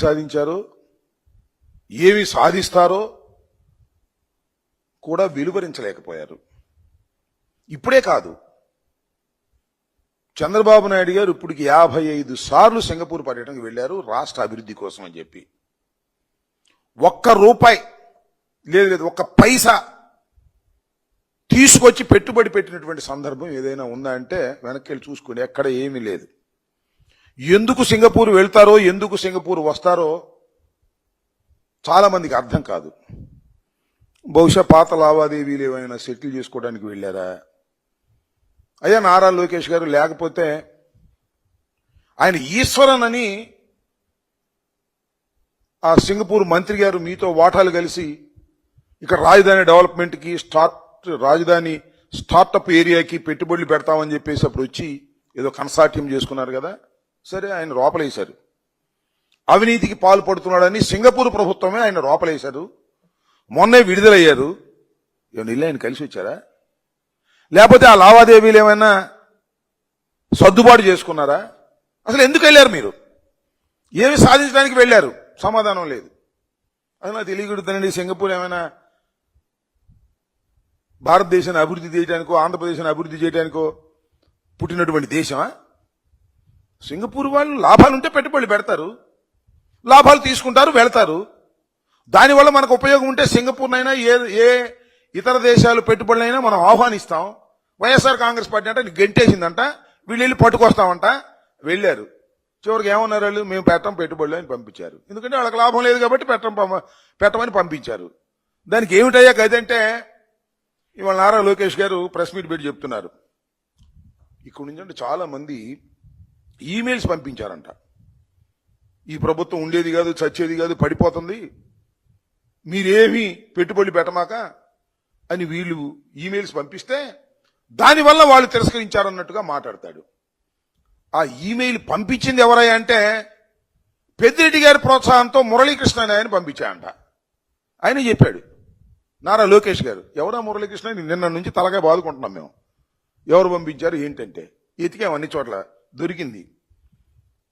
సాధించారో ఏమి సాధిస్తారో కూడా వెలువరించలేకపోయారు. ఇప్పుడే కాదు, చంద్రబాబు నాయుడు గారు ఇప్పటికి 55 సార్లు సింగపూర్ పర్యటనకు వెళ్లారు రాష్ట్ర అభివృద్ధి కోసం అని చెప్పి. ఒక్క రూపాయి లేదు ఒక్క పైసా తీసుకొచ్చి పెట్టుబడి పెట్టినటువంటి సందర్భం ఏదైనా ఉందా అంటే వెనక్కి వెళ్ళి చూసుకుని ఎక్కడ ఏమీ లేదు. ఎందుకు సింగపూర్ వెళ్తారో ఎందుకు సింగపూర్ వస్తారో చాలా మందికి అర్థం కాదు. బహుశా పాత లావాదేవీలు ఏమైనా సెటిల్ చేసుకోవడానికి వెళ్ళారా? అయ్యా నారా లోకేష్ గారు, లేకపోతే ఆయన ఈశ్వరన్ అని ఆ సింగపూర్ మంత్రి గారు మీతో వాటాలు కలిసి ఇక్కడ రాజధాని డెవలప్మెంట్కి రాజధాని స్టార్టప్ ఏరియాకి పెట్టుబడులు పెడతామని చెప్పేసి అప్పుడు వచ్చి ఏదో కన్సార్టియం చేసుకున్నారు కదా. సరే, ఆయన లోపలేశారు. అవినీతికి పాల్పడుతున్నాడని సింగపూర్ ప్రభుత్వమే ఆయన లోపలేశారు. మొన్నే విడుదలయ్యారు. ఏమైనా ఇల్లు ఆయన కలిసి వచ్చారా? లేకపోతే ఆ లావాదేవీలు ఏమైనా సర్దుబాటు చేసుకున్నారా? అసలు ఎందుకు వెళ్ళారు మీరు? ఏమి సాధించడానికి వెళ్ళారు? సమాధానం లేదు. అది నాకు తెలియకూడదండి. సింగపూర్ ఏమైనా భారతదేశాన్ని అభివృద్ధి చేయడానికో ఆంధ్రప్రదేశ్ని అభివృద్ధి చేయడానికో పుట్టినటువంటి దేశమా? సింగపూర్ వాళ్ళు లాభాలుంటే పెట్టుబడులు పెడతారు, లాభాలు తీసుకుంటారు, వెళతారు. దానివల్ల మనకు ఉపయోగం ఉంటే సింగపూర్నైనా ఏ ఇతర దేశాలు పెట్టుబడులైనా మనం ఆహ్వానిస్తాం. వైఎస్ఆర్ కాంగ్రెస్ పార్టీ అంటే గెంటేసిందంట, వీళ్ళు వెళ్ళి పట్టుకొస్తామంట. వెళ్ళారు. చివరికి ఏమన్నారు వాళ్ళు? మేము పెట్టం పెట్టుబడులు అని పంపించారు. ఎందుకంటే వాళ్ళకి లాభం లేదు కాబట్టి పెట్టమని పంపించారు. దానికి ఏమిటయ్యా గదంటే ఇవాళ నారా లోకేష్ గారు ప్రెస్ మీట్ పెట్టి చెప్తున్నారు. ఇక్కడ నుంచి అంటే చాలా మంది ఈమెయిల్స్ పంపించారంట. ఈ ప్రభుత్వం ఉండేది కాదు, చచ్చేది కాదు, పడిపోతుంది, మీరేమీ పెట్టుబడులు పెట్టమాక అని వీళ్ళు ఈమెయిల్స్ పంపిస్తే దానివల్ల వాళ్ళు తిరస్కరించారన్నట్టుగా మాట్లాడతాడు. ఆ ఈమెయిల్ పంపించింది ఎవరయ్యా అంటే పెద్దిరెడ్డి గారి ప్రోత్సాహంతో మురళీకృష్ణ అని ఆయన పంపించాయంట. ఆయన చెప్పాడు నారా లోకేష్ గారు. ఎవరా మురళీకృష్ణ? నిన్న నుంచి తలగా బాదుకుంటున్నాం మేము. ఎవరు పంపించారు ఏంటంటే ఎతికాం అన్ని చోట్ల, దొరికింది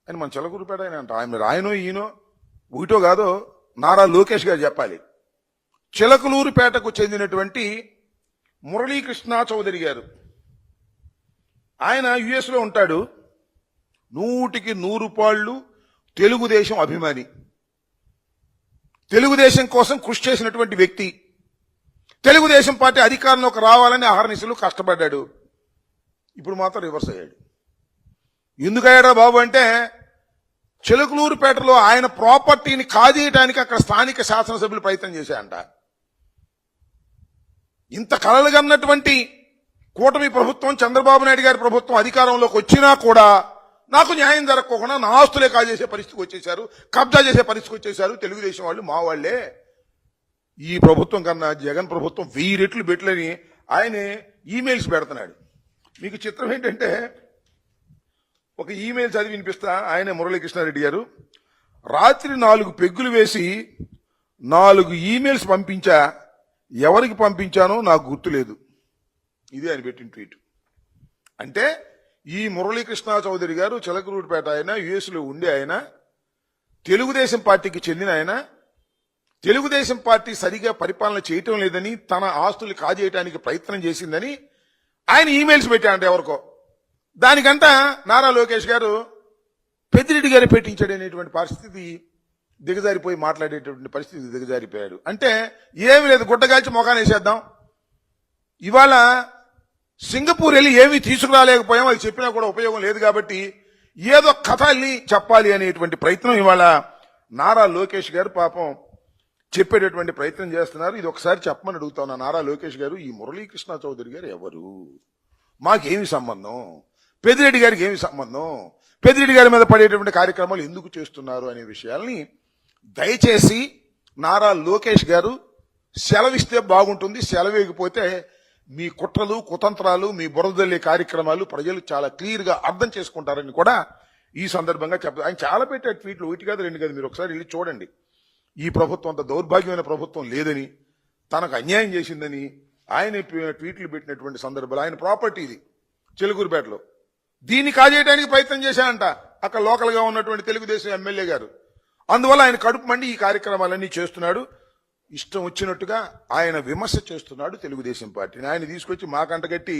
అని మన చిలకూరుపేట ఆయన అంట. ఆయనో ఈయనో ఒకటో కాదో నారా లోకేష్ గారు చెప్పాలి. చిలకలూరుపేటకు చెందినటువంటి మురళీకృష్ణ చౌదరి గారు, ఆయన యుఎస్ లో ఉంటాడు. 100కి 100 పాళ్ళు తెలుగుదేశం అభిమాని, తెలుగుదేశం కోసం కృషి చేసినటువంటి వ్యక్తి. తెలుగుదేశం పార్టీ అధికారంలోకి రావాలని అహర్నిశలు కష్టపడ్డాడు. ఇప్పుడు మాత్రం రివర్స్ అయ్యాడు. ఎందుకయ్యాడా బాబు అంటే చిలకలూరుపేటలో ఆయన ప్రాపర్టీని కాజేయడానికి అక్కడ స్థానిక శాసనసభ్యులు ప్రయత్నం చేశాయంట. ఇంత కలలుగన్నటువంటి కూటమి ప్రభుత్వం, చంద్రబాబు నాయుడు గారి ప్రభుత్వం అధికారంలోకి వచ్చినా కూడా నాకు న్యాయం జరగకుండా నా ఆస్తులే కాజేసే పరిస్థితికి వచ్చేశారు, కబ్జా చేసే పరిస్థితికి వచ్చేశారు తెలుగుదేశం వాళ్ళు, మా వాళ్లే. ఈ ప్రభుత్వం కన్నా జగన్ ప్రభుత్వం 1000 రెట్లు బెట్లని ఆయన ఈమెయిల్స్ పెడుతున్నాడు. మీకు చిత్రం ఏంటంటే ఒక ఈమెయిల్ చదివి వినిపిస్తా. ఆయన మురళీకృష్ణారెడ్డి గారు, రాత్రి 4 పెగ్గులు వేసి 4 ఈమెయిల్స్ పంపించా, ఎవరికి పంపించానో నాకు గుర్తులేదు. ఇది ఆయన పెట్టిన ట్వీట్. అంటే ఈ మురళీకృష్ణ చౌదరి గారు చిలకలూరుపేట ఆయన, యుఎస్ లో ఉండే ఆయన, తెలుగుదేశం పార్టీకి చెందిన ఆయన, తెలుగుదేశం పార్టీ సరిగా పరిపాలన చేయటం లేదని, తన ఆస్తులు కాజేయడానికి ప్రయత్నం చేసిందని ఆయన ఈమెయిల్స్ పెట్టాడంట ఎవరికో. దానికంతా నారా లోకేష్ గారు పెద్దిరెడ్డి గారు పెట్టించాడనేటువంటి పరిస్థితి దిగజారిపోయి మాట్లాడేటువంటి పరిస్థితి దిగజారిపోయాడు. అంటే ఏమి లేదు, గుడ్డగాల్చి మొఖాన్ని వేసేద్దాం. ఇవాళ సింగపూర్ వెళ్ళి ఏమీ తీసుకురాలేకపోయాం, అది చెప్పినా కూడా ఉపయోగం లేదు కాబట్టి ఏదో కథల్ని చెప్పాలి అనేటువంటి ప్రయత్నం ఇవాళ నారా లోకేష్ గారు పాపం చెప్పేటటువంటి ప్రయత్నం చేస్తున్నారు. ఇది ఒకసారి చెప్పమని అడుగుతా ఉన్నా. నారా లోకేష్ గారు, ఈ మురళీకృష్ణ చౌదరి గారు ఎవరు? మాకేమి సంబంధం? పెద్దిరెడ్డి గారికి ఏమి సంబంధం? పెద్దిరెడ్డి గారి మీద పడేటువంటి కార్యక్రమాలు ఎందుకు చేస్తున్నారు అనే విషయాల్ని దయచేసి నారా లోకేష్ గారు సెలవిస్తే బాగుంటుంది. సెలవేయకపోతే మీ కుట్రలు, కుతంత్రాలు, మీ బురదల్లే కార్యక్రమాలు ప్రజలు చాలా క్లియర్ గా అర్థం చేసుకుంటారని కూడా ఈ సందర్భంగా చెప్పారు. ఆయన చాలా పెట్టారు ట్వీట్లు, 1 కాదు 2 కాదు. మీరు ఒకసారి వెళ్ళి చూడండి. ఈ ప్రభుత్వం అంత దౌర్భాగ్యమైన ప్రభుత్వం లేదని, తనకు అన్యాయం చేసిందని ఆయన ట్వీట్లు పెట్టినటువంటి సందర్భాలు. ఆయన ప్రాపర్టీ ఇది చిలకూరుపేటలో, దీన్ని కాజేయడానికి ప్రయత్నం చేశారంట అక్కడ లోకల్ గా ఉన్నటువంటి తెలుగుదేశం ఎమ్మెల్యే గారు. అందువల్ల ఆయన కడుపు మండి ఈ కార్యక్రమాలన్నీ చేస్తున్నాడు. ఇష్టం వచ్చినట్టుగా ఆయన విమర్శ చేస్తున్నాడు తెలుగుదేశం పార్టీని. ఆయన తీసుకొచ్చి మాకంటగట్టి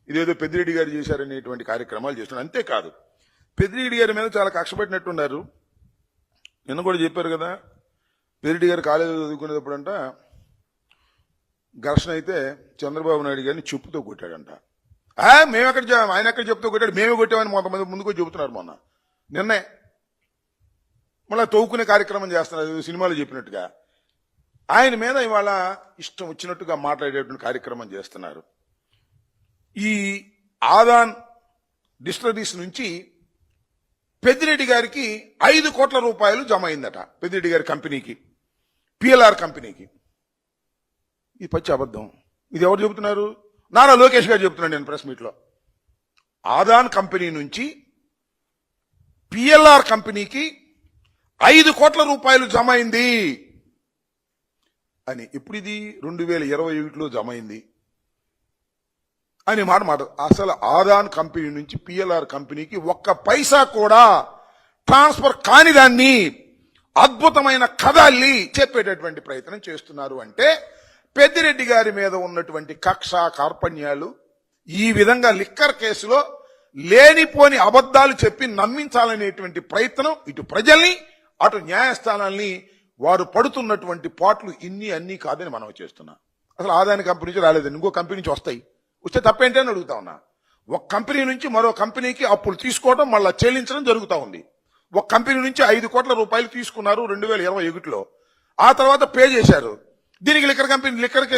ఇదేదో పెద్దిరెడ్డి గారు చేశారనేటువంటి కార్యక్రమాలు చేస్తున్నాడు. అంతేకాదు పెద్దిరెడ్డి గారి మీద చాలా కక్ష పెట్టినట్టున్నారు. నిన్న కూడా చెప్పారు కదా, పెద్దిరెడ్డి గారు కాలేజీలో చదువుకునేటప్పుడంట ఘర్షణ అయితే చంద్రబాబు నాయుడు గారిని చెప్పుతో కొట్టాడంట. ఆయన ఎక్కడ చెప్పుతో కొట్టాడు, మేమే కొట్టామని కొంతమంది ముందుకు చెబుతున్నారు. నిన్నే మళ్ళీ తవ్వుకునే కార్యక్రమం చేస్తున్నారు సినిమాలో చెప్పినట్టుగా. ఆయన మీద ఇవాళ ఇష్టం వచ్చినట్టుగా మాట్లాడేటువంటి కార్యక్రమం చేస్తున్నారు. ఈ ఆదాన్ డిస్టిలరీస్ నుంచి పెద్దిరెడ్డి గారికి 5 కోట్ల రూపాయలు జమ అయిందట. పెద్దిరెడ్డి గారి కంపెనీకి, పిఎల్ఆర్ కంపెనీకి. ఇది పచ్చి అబద్ధం. ఇది ఎవరు చెబుతున్నారు? నారా లోకేష్ గారు చెబుతున్నాడు నేను ప్రెస్ మీట్లో. ఆదాన్ కంపెనీ నుంచి పిఎల్ఆర్ కంపెనీకి 5 కోట్ల రూపాయలు జమ అయింది అని. ఇప్పుడు ఇది 2021లో జమ అయింది అని మాట. అసలు ఆదాన్ కంపెనీ నుంచి పిఎల్ఆర్ కంపెనీకి 1 పైసా కూడా ట్రాన్స్ఫర్ కాని దాన్ని అద్భుతమైన కథల్ని చెప్పేటటువంటి ప్రయత్నం చేస్తున్నారు. అంటే పెద్దిరెడ్డి గారి మీద ఉన్నటువంటి కక్ష కార్పణ్యాలు, ఈ విధంగా లిక్కర్ కేసులో లేనిపోని అబద్ధాలు చెప్పి నమ్మించాలనేటువంటి ప్రయత్నం ఇటు ప్రజల్ని అటు న్యాయస్థానాల్ని వారు పడుతున్నటువంటి పాటలు అన్నీ కాదని మనం చేస్తున్నాం. అసలు ఆదాని కంపెనీ నుంచి రాలేదండి, ఇంకో కంపెనీ నుంచి వస్తాయి. వస్తే తప్పేంటి అని అడుగుతా ఉన్నా. ఒక కంపెనీ నుంచి మరో కంపెనీకి అప్పులు తీసుకోవడం మళ్ళీ చెల్లించడం జరుగుతూ ఉంది. ఒక కంపెనీ నుంచి 5 కోట్ల రూపాయలు తీసుకున్నారు 2021లో. ఆ తర్వాత పే చేశారు. దీనికి లిక్కర్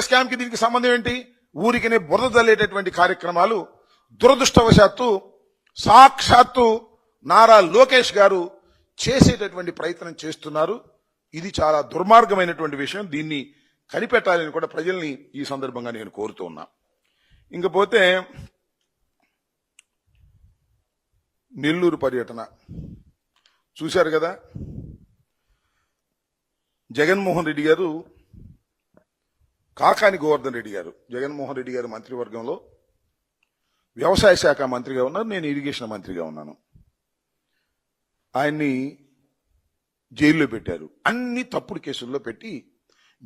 స్కామ్ కి దీనికి సంబంధం ఏంటి? ఊరికినే బురద జల్లేటటువంటి కార్యక్రమాలు దురదృష్టవశాత్తు సాక్షాత్తు నారా లోకేష్ గారు చేసేటటువంటి ప్రయత్నం చేస్తున్నారు. ఇది చాలా దుర్మార్గమైనటువంటి విషయం. దీన్ని కనిపెట్టాలని కూడా ప్రజల్ని ఈ సందర్భంగా నేను కోరుతూ ఉన్నా. ఇంకపోతే నెల్లూరు పర్యటన చూశారు కదా. జగన్మోహన్ రెడ్డి గారు, కాకాని గోవర్ధన్ రెడ్డి గారు, జగన్మోహన్ రెడ్డి గారు మంత్రివర్గంలో వ్యవసాయ శాఖ మంత్రిగా ఉన్నారు, నేను ఇరిగేషన్ మంత్రిగా ఉన్నాను. ఆయన్ని జైల్లో పెట్టారు. అన్ని తప్పుడు కేసుల్లో పెట్టి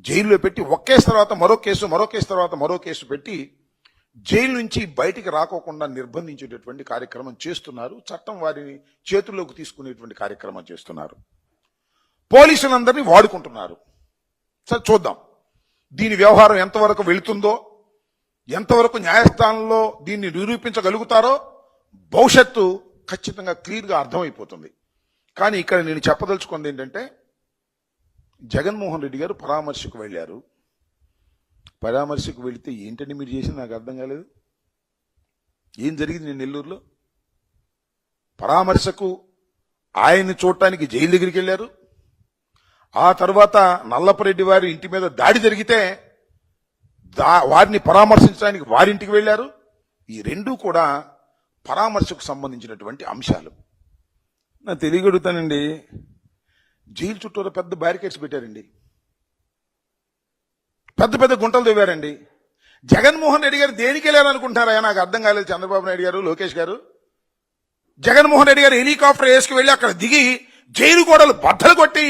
జైల్లో పెట్టి ఒక కేసు తర్వాత మరో కేసు తర్వాత మరో కేసు పెట్టి జైలు నుంచి బయటికి రాకోకుండా నిర్బంధించేటటువంటి కార్యక్రమం చేస్తున్నారు. చట్టం వారిని చేతుల్లోకి తీసుకునేటువంటి కార్యక్రమం చేస్తున్నారు. పోలీసులందరినీ వాడుకుంటున్నారు. సరే చూద్దాం దీని వ్యవహారం ఎంతవరకు వెళుతుందో, ఎంతవరకు న్యాయస్థానంలో దీన్ని నిరూపించగలుగుతారో భవిష్యత్తు ఖచ్చితంగా క్లియర్గా అర్థమైపోతుంది. కానీ ఇక్కడ నేను చెప్పదలుచుకుంది ఏంటంటే, జగన్మోహన్ రెడ్డి గారు పరామర్శకు వెళ్ళారు. పరామర్శకు వెళితే ఏంటండి మీరు చేసింది నాకు అర్థం కాలేదు. ఏం జరిగింది? నేను నెల్లూరులో పరామర్శకు ఆయన్ని చూడటానికి జైలు దగ్గరికి వెళ్ళారు. ఆ తర్వాత నల్లపరెడ్డి వారి ఇంటి మీద దాడి జరిగితే వారిని పరామర్శించడానికి వారింటికి వెళ్ళారు. ఈ రెండూ కూడా పరామర్శకు సంబంధించినటువంటి అంశాలు. నా తెలియగలుగుతానండి, జైలు చుట్టూరా పెద్ద బ్యారికేడ్స్ పెట్టారండి, పెద్ద పెద్ద గుంటలు తవ్వారండి. జగన్మోహన్ రెడ్డి గారు దేనికి వెళ్ళారనుకుంటారా? నాకు అర్థం కాలేదు. చంద్రబాబు నాయుడు గారు, లోకేష్ గారు, జగన్మోహన్ రెడ్డి గారు హెలికాప్టర్ వేసుకు వెళ్ళి అక్కడ దిగి జైలు గోడలు బద్దలు కొట్టి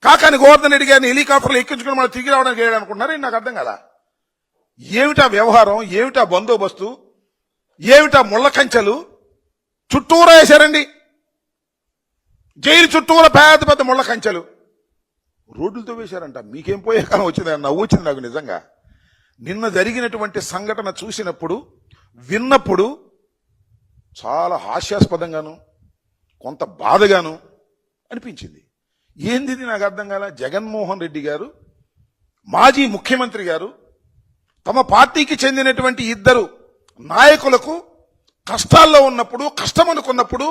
కాకాని గోవర్ధన్ రెడ్డి గారిని హెలికాప్టర్లో ఎక్కించుకుని మనం తిరిగి రావడానికి వెళ్ళాలనుకుంటున్నారు. నాకు అర్థం కాల. ఏమిటా వ్యవహారం, ఏమిటా బందోబస్తు, ఏమిటా ముళ్ళ కంచెలు చుట్టూరా వేశారండి. జైలు చుట్టూరా పెద్ద పెద్ద ముళ్ళ కంచెలు రోడ్లతో వేశారంట. మీకేం పోయే కాలం వచ్చింది? నవ్వు వచ్చింది నాకు నిజంగా. నిన్న జరిగినటువంటి సంఘటన చూసినప్పుడు, విన్నప్పుడు చాలా హాస్యాస్పదంగాను కొంత బాధగాను అనిపించింది. ఏంది నాకు అర్థం కాల. జగన్మోహన్ రెడ్డి గారు, మాజీ ముఖ్యమంత్రి గారు, తమ పార్టీకి చెందినటువంటి 2 నాయకులకు కష్టాల్లో ఉన్నప్పుడు, కష్టం అనుకున్నప్పుడు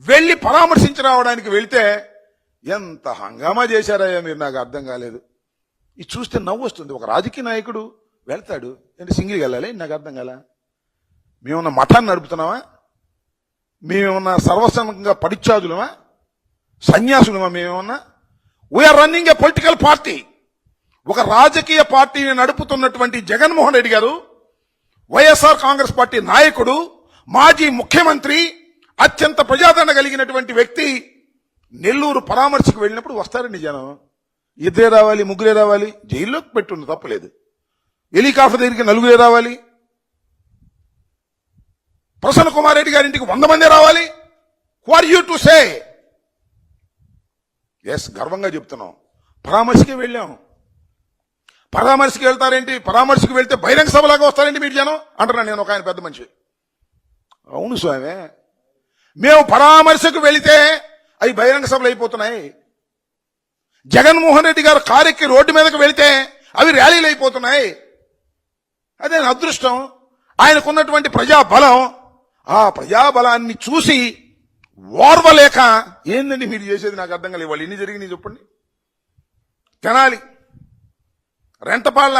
వెళ్లి పరామర్శించి రావడానికి వెళితే ఎంత హంగామా చేశారయ్యా మీరు, నాకు అర్థం కాలేదు. ఇది చూస్తే నవ్వు వస్తుంది. ఒక రాజకీయ నాయకుడు వెళ్తాడు అంటే సింగిల్గా వెళ్ళాలి? నాకు అర్థం కాల. మేమన్నా మఠాన్ని నడుపుతున్నామా? మేమేమన్నా సర్వసంగంగా పరిత్యాజులమా? సన్యాసులమా? మేమేమన్నా? We are running a political party. ఒక రాజకీయ పార్టీని నడుపుతున్నటువంటి జగన్మోహన్ రెడ్డి గారు, వైఎస్ఆర్ కాంగ్రెస్ పార్టీ నాయకుడు, మాజీ ముఖ్యమంత్రి, అత్యంత ప్రజాదరణ కలిగినటువంటి వ్యక్తి నెల్లూరు పరామర్శకు వెళ్ళినప్పుడు వస్తారండి జనం. ఇద్దరే రావాలి, ముగ్గురే రావాలి, జైల్లోకి పెట్టుండి తప్పలేదు. హెలికాప్టర్ దగ్గరికి నలుగురే రావాలి. ప్రసన్న కుమార్ రెడ్డి గారింటికి 100 మంది రావాలి. For you to say yes, గర్వంగా చెప్తున్నాం. పరామర్శకి వెళ్ళాం. పరామర్శకి వెళ్తారేంటి? పరామర్శకి వెళ్తే బహిరంగ సభలాగా వస్తారేంటి మీరు జనం అంటున్నాను నేను. ఒక ఆయన పెద్ద మనిషి, అవును స్వామి, మేము పరామర్శకు వెళితే అవి బహిరంగ సభలు అయిపోతున్నాయి. జగన్మోహన్ రెడ్డి గారు కారెక్కి రోడ్డు మీదకి వెళితే అవి ర్యాలీలు అయిపోతున్నాయి. అదే అదృష్టం. ఆయనకున్నటువంటి ప్రజాబలం, ఆ ప్రజాబలాన్ని చూసి ఓర్వలేక ఏందండి మీరు చేసేది నాకు అర్థం కాలేదు. వాళ్ళు ఎన్ని జరిగినాయి చెప్పండి. తెనాలి, రెంటపాళ్ళ,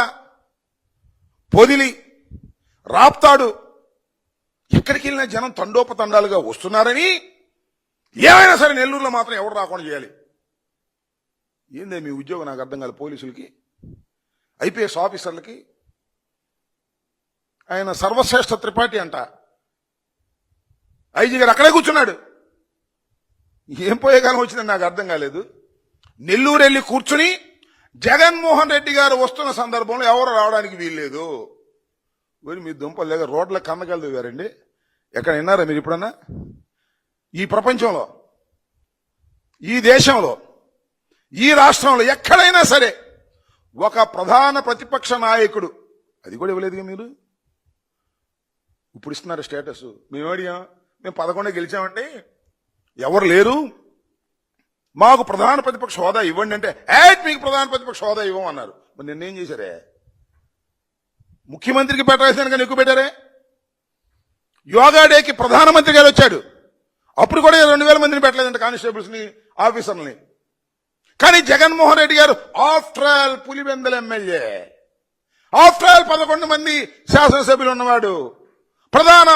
పొదిలి, రాప్తాడు, ఎక్కడికి వెళ్ళినా జనం తండోపతండాలుగా వస్తున్నారని ఏమైనా సరే నెల్లూరులో మాత్రం ఎవరు రాకుండా చేయాలి. ఏందే మీ ఉద్యోగం నాకు అర్థం కాలేదు. పోలీసులకి, ఐపీఎస్ ఆఫీసర్లకి. ఆయన సర్వశ్రేష్ఠ త్రిపాఠి అంట. ఐజీ గారు అక్కడే కూర్చున్నాడు. ఏం పోయే కాలం వచ్చిందని నాకు అర్థం కాలేదు. నెల్లూరు వెళ్ళి కూర్చుని జగన్మోహన్ రెడ్డి గారు వస్తున్న సందర్భంలో ఎవరు రావడానికి వీల్లేదు. మీ దుంపలు దగ్గర రోడ్ల కన్నకెళ్తారండి. ఎక్కడ విన్నారా మీరు ఇప్పుడన్నా? ఈ ప్రపంచంలో, ఈ దేశంలో, ఈ రాష్ట్రంలో ఎక్కడైనా సరే ఒక ప్రధాన ప్రతిపక్ష నాయకుడు, అది కూడా ఇవ్వలేదుగా మీరు. ఇప్పుడు ఇస్తున్నారు స్టేటస్. మేము అడిగాం, మేము 11 గెలిచామండి, ఎవరు లేరు, మాకు ప్రధాన ప్రతిపక్ష హోదా ఇవ్వండి అంటే, మీకు ప్రధాన ప్రతిపక్ష హోదా ఇవ్వమన్నారు. మరి నిన్నేం చేశారే? ముఖ్యమంత్రికి పెట్టాల్సిన కానీ ఎక్కువ పెట్టారే. యోగా డేకి ప్రధానమంత్రి గారు వచ్చాడు, అప్పుడు కూడా 2000 మందిని పెట్టలేదంట, కానిస్టేబుల్స్ ని, ఆఫీసర్లని. కానీ జగన్మోహన్ రెడ్డి గారు after all Pulivendula MLA, after all 11 మంది శాసనసభ్యులు ఉన్నవాడు, ప్రధాన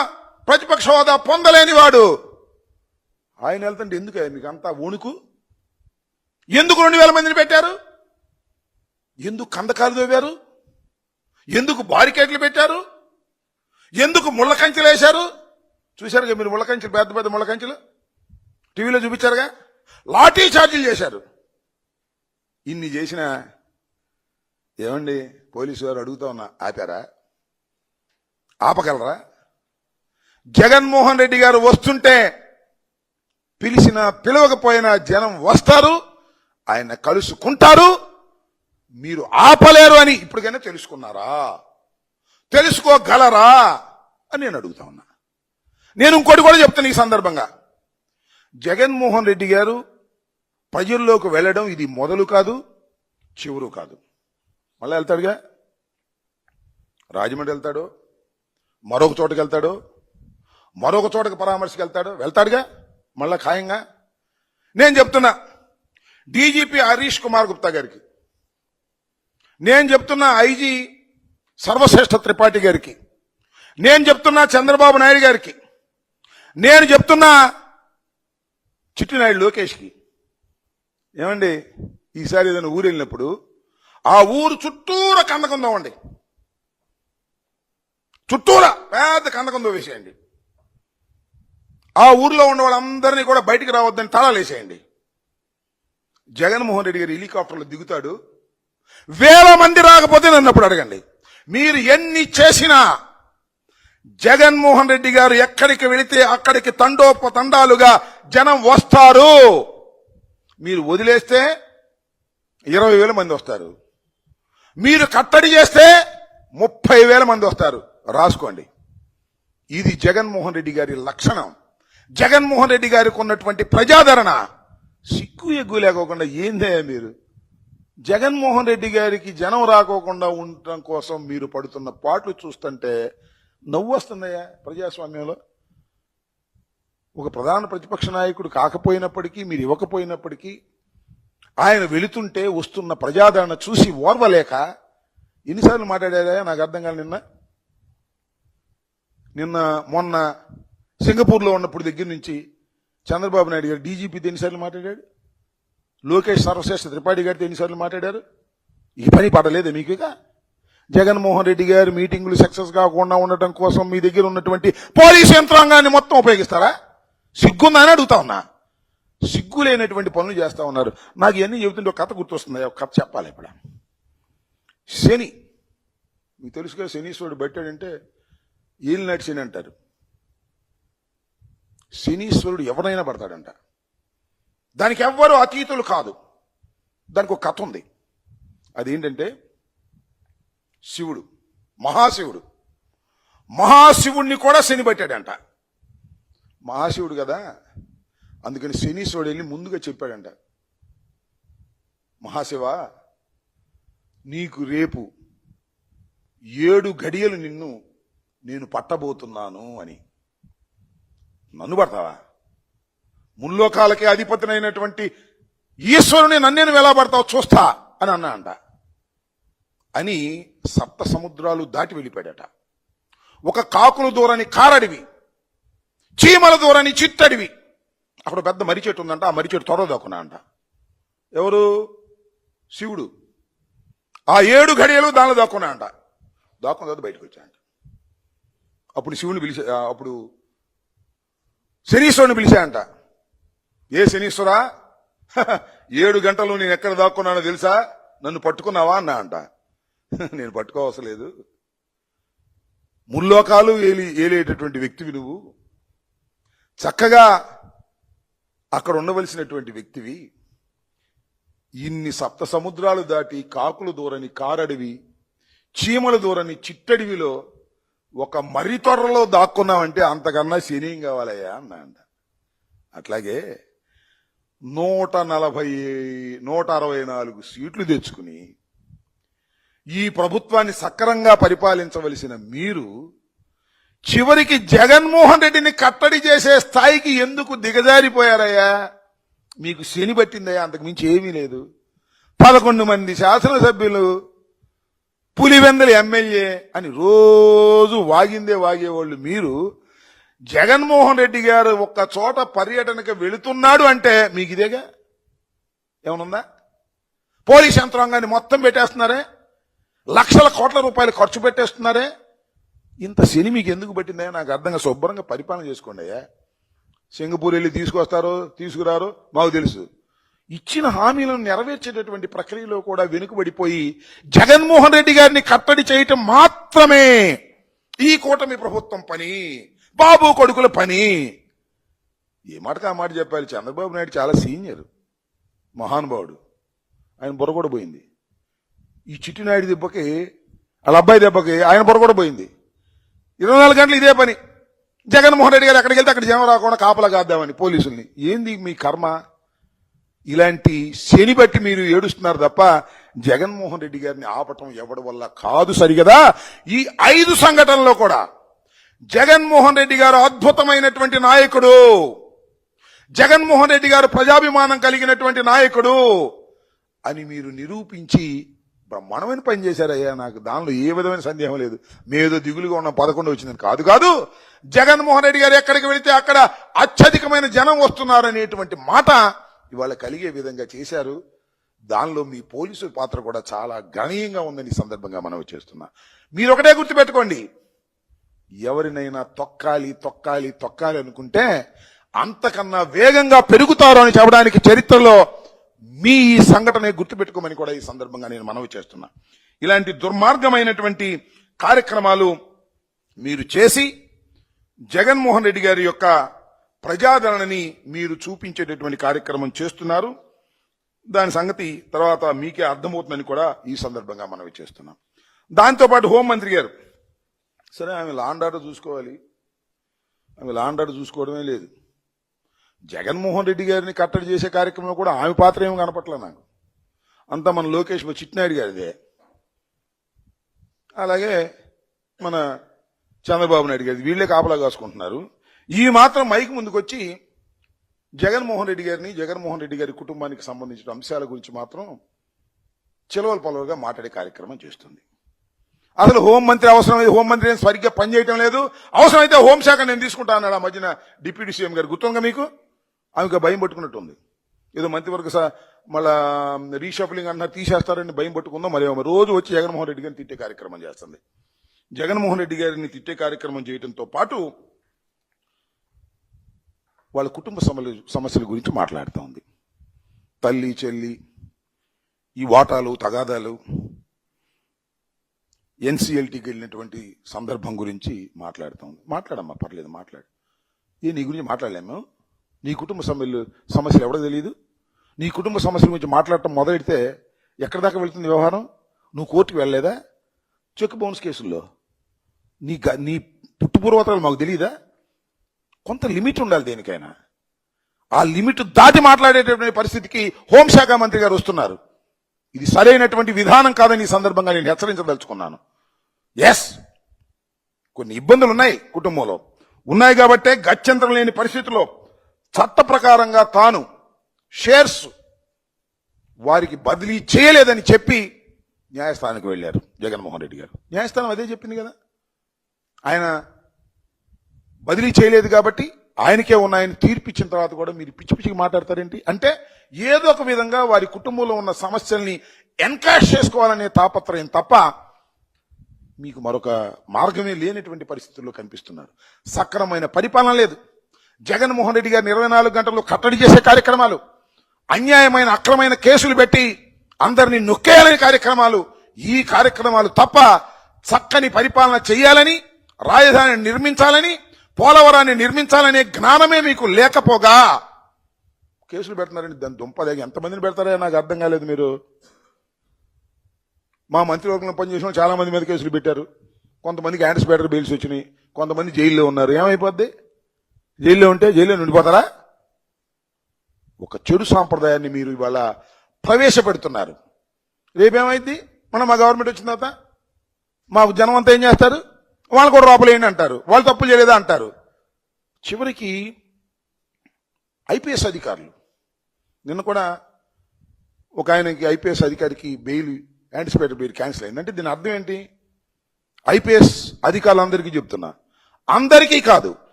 ప్రతిపక్ష హోదా పొందలేని వాడు, ఆయన వెళ్తుంటే ఎందుకు మీకు అంతా వణుకు? ఎందుకు 2000 మందిని పెట్టారు? ఎందుకు కందకాలు తవ్వారు? ఎందుకు బారికేట్లు పెట్టారు? ఎందుకు ముళ్ళ కంచెలు వేశారు? చూశారుగా మీరు ముళ్ళ కంచెలు, పెద్ద పెద్ద ముళ్ళ కంచెలు టీవీలో చూపించారుగా. లాఠీ చార్జీలు చేశారు. ఇన్ని చేసిన ఏమండి పోలీసు వారు అడుగుతా ఉన్నా, ఆపారా? ఆపగలరా? జగన్మోహన్ రెడ్డి గారు వస్తుంటే పిలిచిన పిలవకపోయినా జనం వస్తారు, ఆయన కలుసుకుంటారు. మీరు ఆపలేరు అని ఇప్పటికైనా తెలుసుకున్నారా? తెలుసుకోగలరా అని నేను అడుగుతా ఉన్నా. నేను ఇంకోటి కూడా చెప్తాను ఈ సందర్భంగా. జగన్మోహన్ రెడ్డి గారు ప్రజల్లోకి వెళ్ళడం ఇది మొదలు కాదు, చివరు కాదు. మళ్ళీ వెళ్తాడుగా, రాజమండ్రి వెళ్తాడు, మరొక చోటకి వెళ్తాడు, మరొక చోటకి పరామర్శకు వెళ్తాడుగా మళ్ళా ఖాయంగా. నేను చెప్తున్నా డీజీపీ హరీష్ కుమార్ గుప్తా గారికి, నేను చెప్తున్నా ఐజీ సర్వశ్రేష్ఠ త్రిపాఠి గారికి, నేను చెప్తున్నా చంద్రబాబు నాయుడు గారికి, నేను చెప్తున్నా చిట్టినాయుడు లోకేష్కి, ఏమండి ఈసారి ఏదైనా ఊరు వెళ్ళినప్పుడు ఆ ఊరు చుట్టూరా కందకుందామండి, చుట్టూరా పెద్ద కందకుందో వేసేయండి. ఆ ఊర్లో ఉన్న వాళ్ళందరినీ కూడా బయటికి రావద్దని తాళాలు వేసేయండి. జగన్మోహన్ రెడ్డి గారు హెలికాప్టర్లో దిగుతాడు. 1000 మంది రాకపోతే నన్ను అప్పుడు అడగండి. మీరు ఎన్ని చేసినా జగన్మోహన్ రెడ్డి గారు ఎక్కడికి వెళితే అక్కడికి తండోపతండాలుగా జనం వస్తారు. మీరు వదిలేస్తే 20,000 మంది వస్తారు. మీరు కట్టడి చేస్తే 30,000 మంది వస్తారు. రాసుకోండి. ఇది జగన్మోహన్ రెడ్డి గారి లక్షణం. జగన్మోహన్ రెడ్డి గారికి ఉన్నటువంటి ప్రజాదరణ. సిగ్గు ఎగ్గు లేకోకుండా ఏందే మీరు? జగన్మోహన్ రెడ్డి గారికి జనం రాకోకుండా ఉండటం కోసం మీరు పడుతున్న పాటలు చూస్తుంటే నవ్వు వస్తుందయ్యా. ప్రజాస్వామ్యంలో ఒక ప్రధాన ప్రతిపక్ష నాయకుడు కాకపోయినప్పటికీ, మీరు ఇవ్వకపోయినప్పటికీ, ఆయన వెళుతుంటే వస్తున్న ప్రజాదరణ చూసి ఓర్వలేక ఎన్నిసార్లు మాట్లాడారా నాకు అర్థం కాదు. నిన్న మొన్న సింగపూర్లో ఉన్నప్పుడు దగ్గర నుంచి చంద్రబాబు నాయుడు గారు డీజీపీతో ఎన్నిసార్లు మాట్లాడాడు, లోకేష్ సర్వశ్రేష్ఠ త్రిపాఠి గారితో ఎన్నిసార్లు మాట్లాడారు. ఈ పని పడలేదు మీకు? ఇక జగన్మోహన్ రెడ్డి గారు మీటింగులు సక్సెస్ కాకుండా ఉండటం కోసం మీ దగ్గర ఉన్నటువంటి పోలీసు యంత్రాంగాన్ని మొత్తం ఉపయోగిస్తారా? సిగ్గుందని అడుగుతా ఉన్నా. సిగ్గులేనటువంటి పనులు చేస్తా ఉన్నారు. నాకు ఇవన్నీ చెబుతుంటే ఒక కథ గుర్తొస్తుంది. ఒక కథ చెప్పాలి ఇప్పుడు. శని మీకు తెలుసుగా, శనీశ్వరుడు పెట్టాడంటే ఏలినాటి శని అంటారు. శనీశ్వరుడు ఎవరైనా పడతాడంట. దానికి ఎవ్వరూ అతీతులు కాదు. దానికి ఒక కథ ఉంది. అదేంటంటే శివుడు, మహాశివుడిని కూడా శని పట్టాడంట. మహాశివుడు కదా, అందుకని శనీశ్వరుడు వెళ్ళి ముందుగా చెప్పాడంట, మహాశివ నీకు రేపు 7 గడియలు నేను పట్టబోతున్నాను అని. నన్ను పడతావా? ముల్లోకాలకే అధిపతినైనటువంటి ఈశ్వరుని నన్నేను ఎలా పడతావు చూస్తా అని అన్నా అంట. అని 7 సముద్రాలు దాటి వెళ్ళిపోయాడట. ఒక కాకులు దూరని కారడివి, చీమల దూరని చిట్టడివి, అక్కడ పెద్ద మర్రి చెట్టు ఉందంట. ఆ మర్రి చెట్టు త్వర దాక్కున్నా అంట. ఎవరు? శివుడు. ఆ 7 గడియలు దానిలో దాక్కున్నా అంట. దాక్కున్న తర్వాత బయటకు వచ్చాయంట. అప్పుడు శివుని అప్పుడు శనీశ్వరుని పిలిచాయంట. ఏ శనీశ్వరా, 7 గంటలు నేను ఎక్కడ దాక్కున్నానో తెలుసా? నన్ను పట్టుకున్నావా అన్నా అంట. నేను పట్టుకోవసరం లేదు, ముల్లోకాలు ఏలేటటువంటి వ్యక్తివి నువ్వు, చక్కగా అక్కడ ఉండవలసినటువంటి వ్యక్తివి. ఇన్ని 7 సముద్రాలు దాటి కాకులు దూరని కారడివి, చీమలు దూరని చిట్టడివిలో ఒక మర్రి తొర్రలో దాక్కున్నావంటే అంతకన్నా శనీయం కావాలయ్యా అన్నా అంట. అట్లాగే 164 సీట్లు తెచ్చుకుని ఈ ప్రభుత్వాన్ని సక్రమంగా పరిపాలించవలసిన మీరు చివరికి జగన్మోహన్ రెడ్డిని కట్టడి చేసే స్థాయికి ఎందుకు దిగజారిపోయారయ్యా? మీకు శని పట్టిందయ్యా, అంతకు మించి ఏమీ లేదు. 11 మంది శాసనసభ్యులు, పులివెందల ఎమ్మెల్యే అని రోజు వాగేవాళ్ళు మీరు జగన్మోహన్ రెడ్డి గారు ఒక్క చోట పర్యటనకు వెళుతున్నాడు అంటే మీకు ఇదేగా? ఏమనుందా? పోలీస్ యంత్రాంగాన్ని మొత్తం పెట్టేస్తున్నారే, లక్షల కోట్ల రూపాయలు ఖర్చు పెట్టేస్తున్నారే. ఇంత శని మీకు ఎందుకు పట్టిందయ్యా? నాకు అర్థంగా శుభ్రంగా పరిపాలన చేసుకోండి అయ్యా. సింగపూర్ వెళ్ళి తీసుకురారో మాకు తెలుసు. ఇచ్చిన హామీలను నెరవేర్చేటటువంటి ప్రక్రియలో కూడా వెనుకబడిపోయి జగన్మోహన్ రెడ్డి గారిని కట్టడి చేయటం మాత్రమే ఈ కూటమి ప్రభుత్వం పని, బాబు కొడుకుల పని. ఏ మాటకు ఆ మాట చెప్పాలి. చంద్రబాబు నాయుడు చాలా సీనియర్ మహానుభావుడు, ఆయన బుర్ర కూడా పోయింది. ఈ చిట్టినాయుడు దెబ్బకి, వాళ్ళ అబ్బాయి దెబ్బకి ఆయన బుర్ర కూడా పోయింది. 24 గంటలు ఇదే పని. జగన్మోహన్ రెడ్డి గారు ఎక్కడికి వెళ్తే అక్కడ జనం రాకుండా కాపలా కాద్దామని పోలీసుల్ని. ఏంది మీ కర్మ? ఇలాంటి శని బట్టి మీరు ఏడుస్తున్నారు తప్ప జగన్మోహన్ రెడ్డి గారిని ఆపటం ఎవడి వల్ల కాదు. సరిగదా? ఈ 5 సంఘటనలో కూడా జగన్మోహన్ రెడ్డి గారు అద్భుతమైనటువంటి నాయకుడు, జగన్మోహన్ రెడ్డి గారు ప్రజాభిమానం కలిగినటువంటి నాయకుడు అని మీరు నిరూపించి బ్రహ్మాండమైన పని చేశారయ్యా. నాకు దానిలో ఏ విధమైన సందేహం లేదు. మేదో దిగులుగా ఉన్న 11 వచ్చిందని కాదు. జగన్మోహన్ రెడ్డి గారు ఎక్కడికి వెళితే అక్కడ అత్యధికమైన జనం వస్తున్నారనేటువంటి మాట ఇవాళ కలిగే విధంగా చేశారు. దానిలో మీ పోలీసు పాత్ర కూడా చాలా గణనీయంగా ఉందని ఈ సందర్భంగా మనం చేస్తున్నా. మీరు ఒకటే గుర్తుపెట్టుకోండి, ఎవరినైనా తొక్కాలి అనుకుంటే అంతకన్నా వేగంగా పెరుగుతారు అని చెప్పడానికి చరిత్రలో మీ ఈ సంఘటన గుర్తుపెట్టుకోమని కూడా ఈ సందర్భంగా నేను మనవి చేస్తున్నా. ఇలాంటి దుర్మార్గమైనటువంటి కార్యక్రమాలు మీరు చేసి జగన్మోహన్ రెడ్డి గారి యొక్క ప్రజాదరణని మీరు చూపించేటటువంటి కార్యక్రమం చేస్తున్నారు. దాని సంగతి తర్వాత మీకే అర్థమవుతుందని కూడా ఈ సందర్భంగా మనవి చేస్తున్నాం. దాంతోపాటు హోంమంత్రి గారు, సరే ఆమె లా అండ్ ఆర్డర్ చూసుకోవాలి, ఆమె లా అండ్ ఆర్డర్ చూసుకోవడమే లేదు. జగన్మోహన్ రెడ్డి గారిని కట్టడి చేసే కార్యక్రమంలో కూడా ఆమె పాత్ర ఏమి కనపట్లే నాకు. అంతా మన లోకేష్ చిట్టినాయుడు గారిదే, అలాగే మన చంద్రబాబు నాయుడు గారి, వీళ్లే కాపలా కాసుకుంటున్నారు. ఈ మాత్రం మైక్ ముందుకొచ్చి జగన్మోహన్ రెడ్డి గారి కుటుంబానికి సంబంధించిన అంశాల గురించి మాత్రం చిలవల పలువురుగా మాట్లాడే కార్యక్రమం చేస్తుంది. అసలు హోంమంత్రి అవసరమైతే హోంమంత్రి సరిగ్గా పనిచేయటం లేదు, అవసరమైతే హోంశాఖ నేను తీసుకుంటా అన్నాడు ఆ మధ్యన డిప్యూటీ సీఎం గారు. గుర్తుందిగా మీకు? ఆమెకు భయం పట్టుకున్నట్టుంది. ఏదో మంత్రివర్గ మళ్ళా రీషఫలింగ్ అన్నారు, తీసేస్తారని భయం పట్టుకుందో మరి. రోజు వచ్చి జగన్మోహన్ రెడ్డి గారిని తిట్టే కార్యక్రమం చేస్తుంది. జగన్మోహన్ రెడ్డి గారిని తిట్టే కార్యక్రమం చేయడంతో పాటు వాళ్ళ కుటుంబ సమస్యల గురించి మాట్లాడుతూ ఉంది. తల్లి చెల్లి, ఈ వాటాలు తగాదాలు, ఎన్సీఎల్టీకి వెళ్ళినటువంటి సందర్భం గురించి మాట్లాడుతూ ఉంది. మాట్లాడమ్మా, పర్లేదు మాట్లాడు. నీ గురించి మాట్లాడలేము. నీ కుటుంబ సమస్యలు ఎవడో తెలియదు. నీ కుటుంబ సమస్యల గురించి మాట్లాడటం మొదలెడితే ఎక్కడి దాకా వెళ్తుంది వ్యవహారం? నువ్వు కోర్టుకు వెళ్ళలేదా? చెక్ బౌన్స్ కేసుల్లో నీ పుట్టుపూర్వతలు మాకు తెలియదా? కొంత లిమిట్ ఉండాలి దేనికైనా. ఆ లిమిట్ దాటి మాట్లాడేటటువంటి పరిస్థితికి హోంశాఖ మంత్రి గారు వస్తున్నారు. ఇది సరైనటువంటి విధానం కాదని ఈ సందర్భంగా నేను హెచ్చరించదలుచుకున్నాను. ఎస్, కొన్ని ఇబ్బందులు ఉన్నాయి, కుటుంబంలో ఉన్నాయి కాబట్టే గత్యంతరం లేని పరిస్థితుల్లో చట్ట ప్రకారంగా తాను షేర్స్ వారికి బదిలీ చేయలేదని చెప్పి న్యాయస్థానానికి వెళ్లారు జగన్మోహన్ రెడ్డి గారు. న్యాయస్థానం అదే చెప్పింది కదా, ఆయన బదిలీ చేయలేదు కాబట్టి ఆయనకే ఉన్నాయని తీర్పిచ్చిన తర్వాత కూడా మీరు పిచ్చి పిచ్చికి మాట్లాడతారేంటి? అంటే ఏదో ఒక విధంగా వారి కుటుంబంలో ఉన్న సమస్యల్ని ఎన్కాష్ చేసుకోవాలనే తాపత్రయం తప్ప మీకు మరొక మార్గమే లేనటువంటి పరిస్థితుల్లో కనిపిస్తున్నారు. సక్రమైన పరిపాలన లేదు. జగన్మోహన్ రెడ్డి గారు 24 గంటల్లో కట్టడి చేసే కార్యక్రమాలు, అన్యాయమైన అక్రమైన కేసులు పెట్టి అందరినీ నొక్కేయాలనే కార్యక్రమాలు, ఈ కార్యక్రమాలు తప్ప చక్కని పరిపాలన చేయాలని, రాజధానిని నిర్మించాలని, పోలవరాన్ని నిర్మించాలనే జ్ఞానమే మీకు లేకపోగా కేసులు పెడుతున్నారండి. దాని దుంపదేగా ఎంతమందిని పెడతారో నాకు అర్థం కాలేదు. మీరు మా మంత్రివర్గంలో పనిచేసిన చాలా మంది మీద కేసులు పెట్టారు. కొంతమందికి యాంటిసిపేటరీ బెయిల్స్ వచ్చినాయి, కొంతమంది జైల్లో ఉన్నారు. ఏమైపోద్ది? జైల్లో ఉంటే జైల్లో ఉండిపోతారా? ఒక చెడు సాంప్రదాయాన్ని మీరు ఇవాళ ప్రవేశపెడుతున్నారు. రేపేమైంది? మా గవర్నమెంట్ వచ్చిన తర్వాత మాకు జనం అంతా ఏం చేస్తారు? వాళ్ళు కూడా లోపలేండి అంటారు, వాళ్ళు తప్పులు చేయలేదా అంటారు. చివరికి ఐపీఎస్ అధికారులు, నిన్న కూడా ఒక ఆయనకి ఐపీఎస్ అధికారికి బెయిల్, యాంటిసిపేటరీ బెయిల్ క్యాన్సిల్ అయింది. అంటే దీని అర్థం ఏంటి? ఐపీఎస్ అధికారులందరికీ చెప్తున్నా, అందరికీ కాదు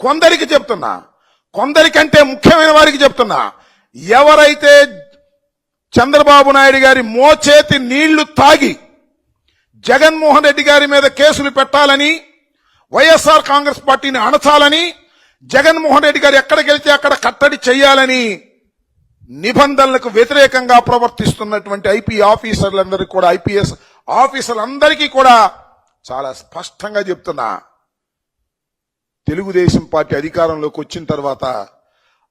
కొందరికి చెప్తున్నా, కొందరికంటే ముఖ్యమైన వారికి చెప్తున్నా, ఎవరైతే చంద్రబాబు నాయుడు గారి మోచేతి నీళ్లు తాగి జగన్మోహన్ రెడ్డి గారి మీద కేసులు పెట్టాలని, వైఎస్ఆర్ కాంగ్రెస్ పార్టీని అణచాలని, జగన్మోహన్ రెడ్డి గారు ఎక్కడికి వెళ్తే అక్కడ కట్టడి చేయాలని నిబంధనలకు వ్యతిరేకంగా ప్రవర్తిస్తున్నటువంటి ఐపీఎస్ ఆఫీసర్లందరికీ కూడా చాలా స్పష్టంగా చెప్తున్నా, తెలుగుదేశం పార్టీ అధికారంలోకి వచ్చిన తర్వాత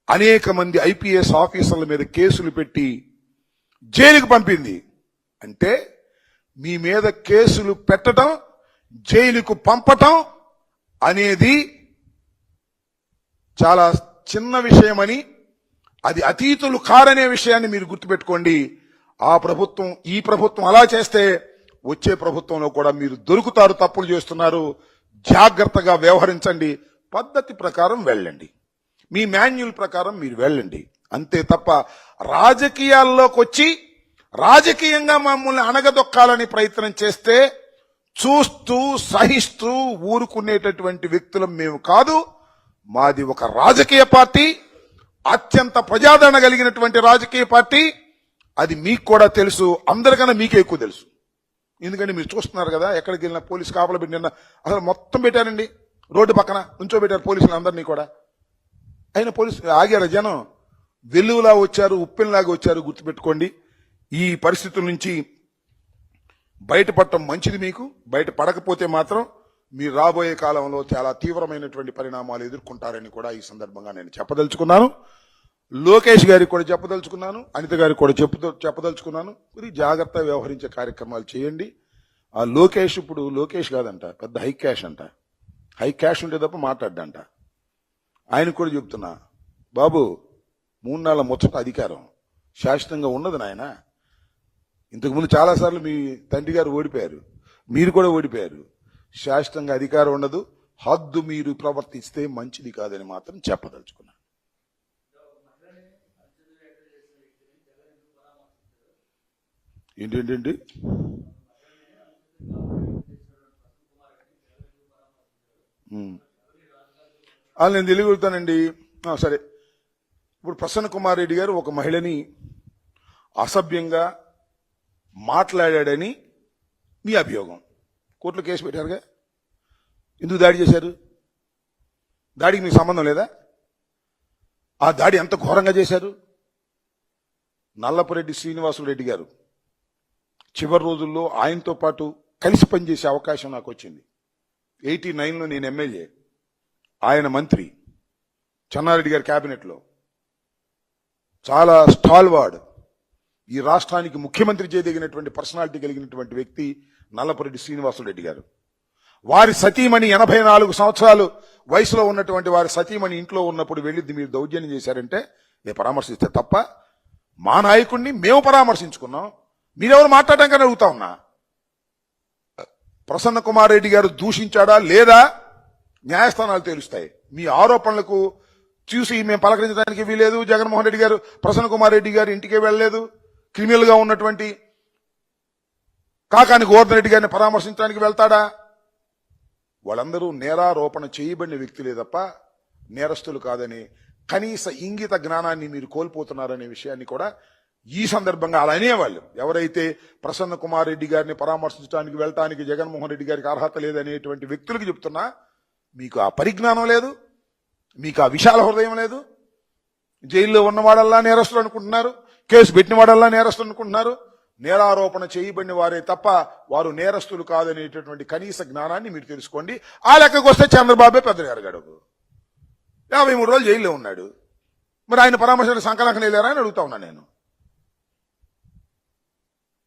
అనేక మంది ఐపీఎస్ ఆఫీసర్ల మీద కేసులు పెట్టి జైలుకు పంపింది. అంటే మీ మీద కేసులు పెట్టడం, జైలుకు పంపటం అనేది చాలా చిన్న విషయమని, అది అతీతులు కారనే విషయాన్ని మీరు గుర్తుపెట్టుకోండి. ఆ ప్రభుత్వం, ఈ ప్రభుత్వం అలా చేస్తే వచ్చే ప్రభుత్వంలో కూడా మీరు దొరుకుతారు. తప్పులు చేస్తున్నారు, జాగ్రత్తగా వ్యవహరించండి, పద్ధతి ప్రకారం వెళ్ళండి, మీ మాన్యువల్ ప్రకారం మీరు వెళ్ళండి. అంతే తప్ప రాజకీయాల్లోకి వచ్చి రాజకీయంగా మమ్మల్ని అణగదొక్కాలని ప్రయత్నం చేస్తే చూస్తూ సహిస్తూ ఊరుకునేటటువంటి వ్యక్తులం మేము కాదు. మాది ఒక రాజకీయ పార్టీ, అత్యంత ప్రజాదరణ కలిగినటువంటి రాజకీయ పార్టీ. అది మీకు కూడా తెలుసు, అందరికన్నా మీకే ఎక్కువ తెలుసు. ఎందుకంటే మీరు చూస్తున్నారు కదా, ఎక్కడికి వెళ్ళినా పోలీసు కాపలా పెట్టిన అసలు మొత్తం పెట్టారండి. రోడ్డు పక్కన నుంచోబెట్టారు పోలీసులు అందరినీ కూడా. అయినా పోలీసు ఆగారు. జనం వెల్లువలా వచ్చారు, ఉప్పెన్లాగా వచ్చారు. గుర్తుపెట్టుకోండి, ఈ పరిస్థితుల నుంచి బయటపడటం మంచిది. మీకు బయట పడకపోతే మాత్రం మీరు రాబోయే కాలంలో చాలా తీవ్రమైనటువంటి పరిణామాలు ఎదుర్కొంటారని కూడా ఈ సందర్భంగా నేను చెప్పదలుచుకున్నాను. లోకేష్ గారికి కూడా చెప్పదలుచుకున్నాను, అనిత గారికి కూడా చెప్పదలుచుకున్నాను. ఇది జాగ్రత్త వ్యవహరించే కార్యక్రమాలు చేయండి. ఆ లోకేష్ ఇప్పుడు లోకేష్ కాదంట, పెద్ద హై క్యాష్ అంట. హై క్యాష్ ఉంటే తప్ప మాట్లాడ్డంట. ఆయనకు కూడా చెప్తున్నా, బాబు 3 నెలల ముచ్చట అధికారం శాశ్వతంగా ఉన్నది నాయన. ఇంతకుముందు చాలాసార్లు మీ తండ్రి గారు ఓడిపోయారు, మీరు కూడా ఓడిపోయారు. శాశ్వతంగా అధికారం ఉండదు, హద్దు మీరు ప్రవర్తిస్తే మంచిది కాదని మాత్రం చెప్పదలుచుకున్నాను. ఏంటండి నేను తెలియగలుగుతానండి. సరే, ఇప్పుడు ప్రసన్న కుమార్ రెడ్డి గారు ఒక మహిళని అసభ్యంగా మాట్లాడాడని మీ అభియోగం, కోర్టులో కేసు పెట్టారుగా. ఎందుకు దాడి చేశారు? దాడికి మీకు సంబంధం లేదా? ఆ దాడి ఎంత ఘోరంగా చేశారు. నల్లపురెడ్డి శ్రీనివాసులరెడ్డి గారు చివరి రోజుల్లో ఆయనతో పాటు కలిసి పనిచేసే అవకాశం నాకు వచ్చింది. 89లో నేను ఎమ్మెల్యే, ఆయన మంత్రి, చెన్నారెడ్డి గారి క్యాబినెట్లో చాలా స్టాల్వార్డ్, ఈ రాష్ట్రానికి ముఖ్యమంత్రి చేయదగినటువంటి పర్సనాలిటీ కలిగినటువంటి వ్యక్తి నల్లపురెడ్డి శ్రీనివాసులరెడ్డి గారు. వారి సతీమణి 84 సంవత్సరాలు వయసులో ఉన్నటువంటి వారి సతీమణి ఇంట్లో ఉన్నప్పుడు వెళ్ళిద్ది మీరు దౌర్జన్యం చేశారంటే నేను పరామర్శిస్తే తప్ప, మా నాయకుడిని మేము పరామర్శించుకున్నాం, మీరెవరు మాట్లాడడానికి అడుగుతా ఉన్నా. ప్రసన్న కుమార్ రెడ్డి గారు దూషించాడా లేదా న్యాయస్థానాలు తెలుస్తాయి. మీ ఆరోపణలకు చూసి మేము పలకరించడానికి వీలేదు. జగన్మోహన్ రెడ్డి గారు ప్రసన్న కుమార్ రెడ్డి గారు ఇంటికే వెళ్ళలేదు. క్రిమినల్ గా ఉన్నటువంటి కాకాని గోవర్ధన్ రెడ్డి గారిని పరామర్శించడానికి వెళ్తాడా? వాళ్ళందరూ నేరారోపణ చేయబడిన వ్యక్తులే తప్ప నేరస్తులు కాదని కనీస ఇంగిత జ్ఞానాన్ని మీరు కోల్పోతున్నారనే విషయాన్ని కూడా ఈ సందర్భంగా అలా అనేవాళ్ళు. ఎవరైతే ప్రసన్న కుమార్ రెడ్డి గారిని పరామర్శించడానికి వెళ్ళటానికి జగన్మోహన్ రెడ్డి గారికి అర్హత లేదనేటువంటి వ్యక్తులకు చెప్తున్నా, మీకు ఆ పరిజ్ఞానం లేదు, మీకు ఆ విశాల హృదయం లేదు. జైల్లో ఉన్నవాడల్లా నేరస్తులు అనుకుంటున్నారు, కేసు పెట్టిన వాడల్లా నేరస్తులు అనుకుంటున్నారు. నేరారోపణ చేయబడిన వారే తప్ప వారు నేరస్తులు కాదనేటటువంటి కనీస జ్ఞానాన్ని మీరు తెలుసుకోండి. ఆ లెక్కకు వస్తే చంద్రబాబే పెద్ద ఎరగాడు, 53 రోజులు జైల్లో ఉన్నాడు. మరి ఆయన పరామర్శలు సంకలనం వెళ్ళారా అని అడుగుతా ఉన్నా నేను.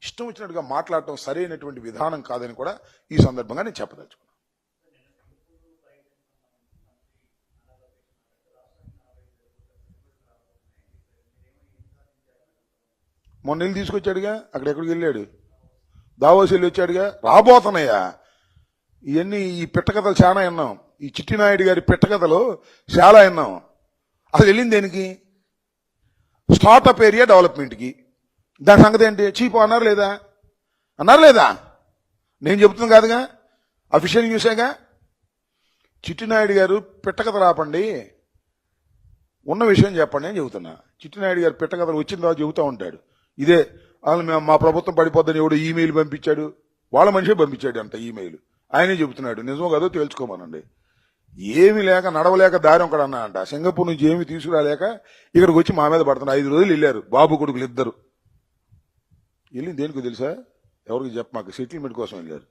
ఇష్టం వచ్చినట్టుగా మాట్లాడటం సరైనటువంటి విధానం కాదని కూడా ఈ సందర్భంగా నేను చెప్పదలుచుకున్నాను. మొన్న వెళ్ళి తీసుకొచ్చాడుగా, అక్కడెక్కడికి వెళ్ళాడు, దావోస్ వెళ్ళి వచ్చాడుగా. రాబోతున్నాయా ఇవన్నీ? ఈ పిట్టకథలు చాలా విన్నాం, ఈ చిట్టినాయుడు గారి పిట్టకథలు చాలా విన్నాం. అసలు వెళ్ళింది దేనికి? స్టార్టప్ ఏరియా డెవలప్మెంట్కి. దాని సంగతి ఏంటి? చీప్ అన్నారు లేదా? అన్నారు లేదా? నేను చెబుతుంది కాదుగా, అఫీషియల్ న్యూసేగా. చిట్టినాయుడు గారు పిట్టకథ రాపండి, ఉన్న విషయం చెప్పండి అని చెబుతున్నా. చిట్టినాయుడు గారు పిట్టకథలు వచ్చిన తర్వాత చెబుతూ ఉంటాడు. ఇదే వాళ్ళు మా ప్రభుత్వం పడిపోద్దని ఎవడు ఈమెయిల్ పంపించాడు, వాళ్ళ మనిషే పంపించాడు అంత ఈమెయిల్, ఆయనే చెబుతున్నాడు. నిజమో కదో తేల్చుకోమనండి. ఏమి లేక నడవలేక దారి ఒకడు అన్నా అంట, సింగపూర్ నుంచి ఏమి తీసుకురాలేక ఇక్కడికి వచ్చి మా మీద పడుతున్నారు. 5 రోజులు వెళ్ళారు బాబు కొడుకులు ఇద్దరు. వెళ్ళింది దేనికో తెలుసా? ఎవరికి చెప్ప మాకు సెటిల్మెంట్ కోసం వెళ్ళారు.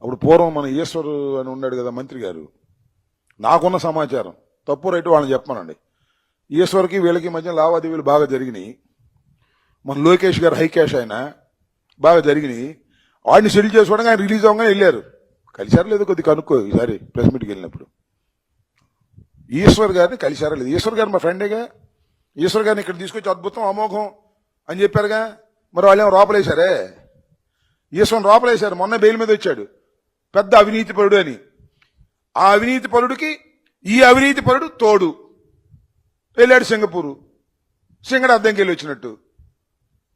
అప్పుడు పూర్వం మన ఈశ్వర్ అని ఉన్నాడు కదా మంత్రి గారు, నాకున్న సమాచారం తప్పు రైట్ వాళ్ళని చెప్పమనండి. ఈశ్వర్కి వీళ్ళకి మధ్య లావాదేవీలు బాగా జరిగినాయి. మన లోకేష్ గారు హై క్యాష్ ఆయన బాగా జరిగినాయి. వాడిని సెటిల్ చేసుకోవడానికి ఆయన రిలీజ్ అవ్వగానే వెళ్ళారు. కలిశారా లేదో కొద్దిగా కనుక్కో ఈసారి ప్రెస్ మీట్కి వెళ్ళినప్పుడు. ఈశ్వర్ గారిని కలిశారా లేదు? ఈశ్వర్ గారు మా ఫ్రెండేగా. ఈశ్వర్ గారిని ఇక్కడ తీసుకొచ్చి అద్భుతం అమోఘం అని చెప్పారుగా. మరి వాళ్ళేమో రోపలేశారే, ఈశ్వర్ రోపలేశారు. మొన్న బెయిల్ మీద వచ్చాడు, పెద్ద అవినీతి పరుడు అని. ఆ అవినీతి పరుడికి ఈ అవినీతి పరుడు తోడు వెళ్ళాడు సింగపూరు. సింగడ అద్దెంకి వెళ్ళి వచ్చినట్టు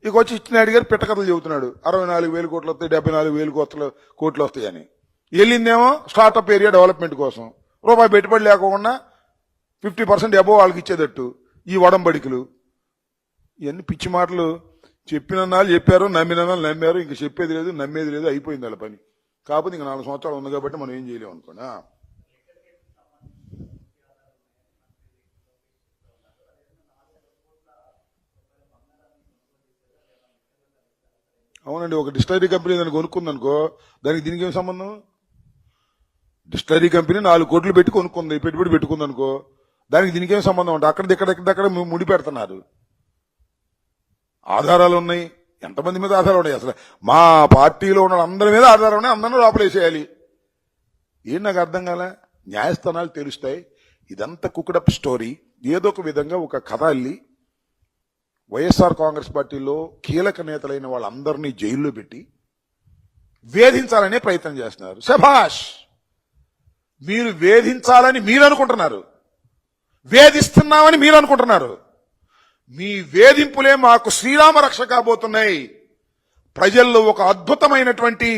ఇక వచ్చి ఇచ్చినాయుడు గారు పిట్టకథలు చెబుతున్నాడు. 64,000 కోట్లు వస్తాయి, 74,000 కోట్లు వస్తాయని. వెళ్ళిందేమో స్టార్టప్ ఏరియా డెవలప్మెంట్ కోసం. రూపాయి పెట్టుబడి లేకుండా 50% అబోవ్ వాళ్ళకి ఇచ్చేటట్టు ఈ వడంబడికలు. ఇవన్నీ పిచ్చి మాటలు. చెప్పినన్నాళ్ళు చెప్పారు, నమ్మినన్నాళ్ళు నమ్మారు. ఇంక చెప్పేది లేదు, నమ్మేది లేదు, అయిపోయింది వాళ్ళ పని. కాకపోతే ఇంక 4 సంవత్సరాలు ఉంది కాబట్టి మనం ఏం చేయలేము అనుకోండి. అవునండి, ఒక డిస్టరీ కంపెనీ దాన్ని కొనుక్కుందనుకో, దానికి దీనికి ఏం సంబంధం? డిస్టరీ కంపెనీ 4 కోట్లు పెట్టి కొనుక్కుంది, పెట్టుబడి పెట్టుకుందనుకో, దానికి దీనికి ఏం సంబంధం అంటే అక్కడ ముడి పెడుతున్నారు. ఆధారాలు ఉన్నాయి. ఎంతమంది మీద ఆధారాలు ఉన్నాయి? అసలు మా పార్టీలో ఉన్న అందరి మీద ఆధారాలు ఉన్నాయి, అందరినీ లోపలేసేయాలి. ఏం నాకు అర్థం కాల. న్యాయస్థానాలు తెలుస్తాయి. ఇదంతా కుక్కడప్ స్టోరీ. ఏదో ఒక విధంగా ఒక కథ అల్లి వైఎస్ఆర్ కాంగ్రెస్ పార్టీలో కీలక నేతలైన వాళ్ళందరినీ జైల్లో పెట్టి వేధించాలనే ప్రయత్నం చేస్తున్నారు. శభాష్, మీరు వేధించాలని మీరు అనుకుంటున్నారు, వేధిస్తున్నామని మీరు అనుకుంటున్నారు. మీ వేధింపులే మాకు శ్రీరామ రక్ష కాబోతున్నాయి. ప్రజల్లో ఒక అద్భుతమైనటువంటి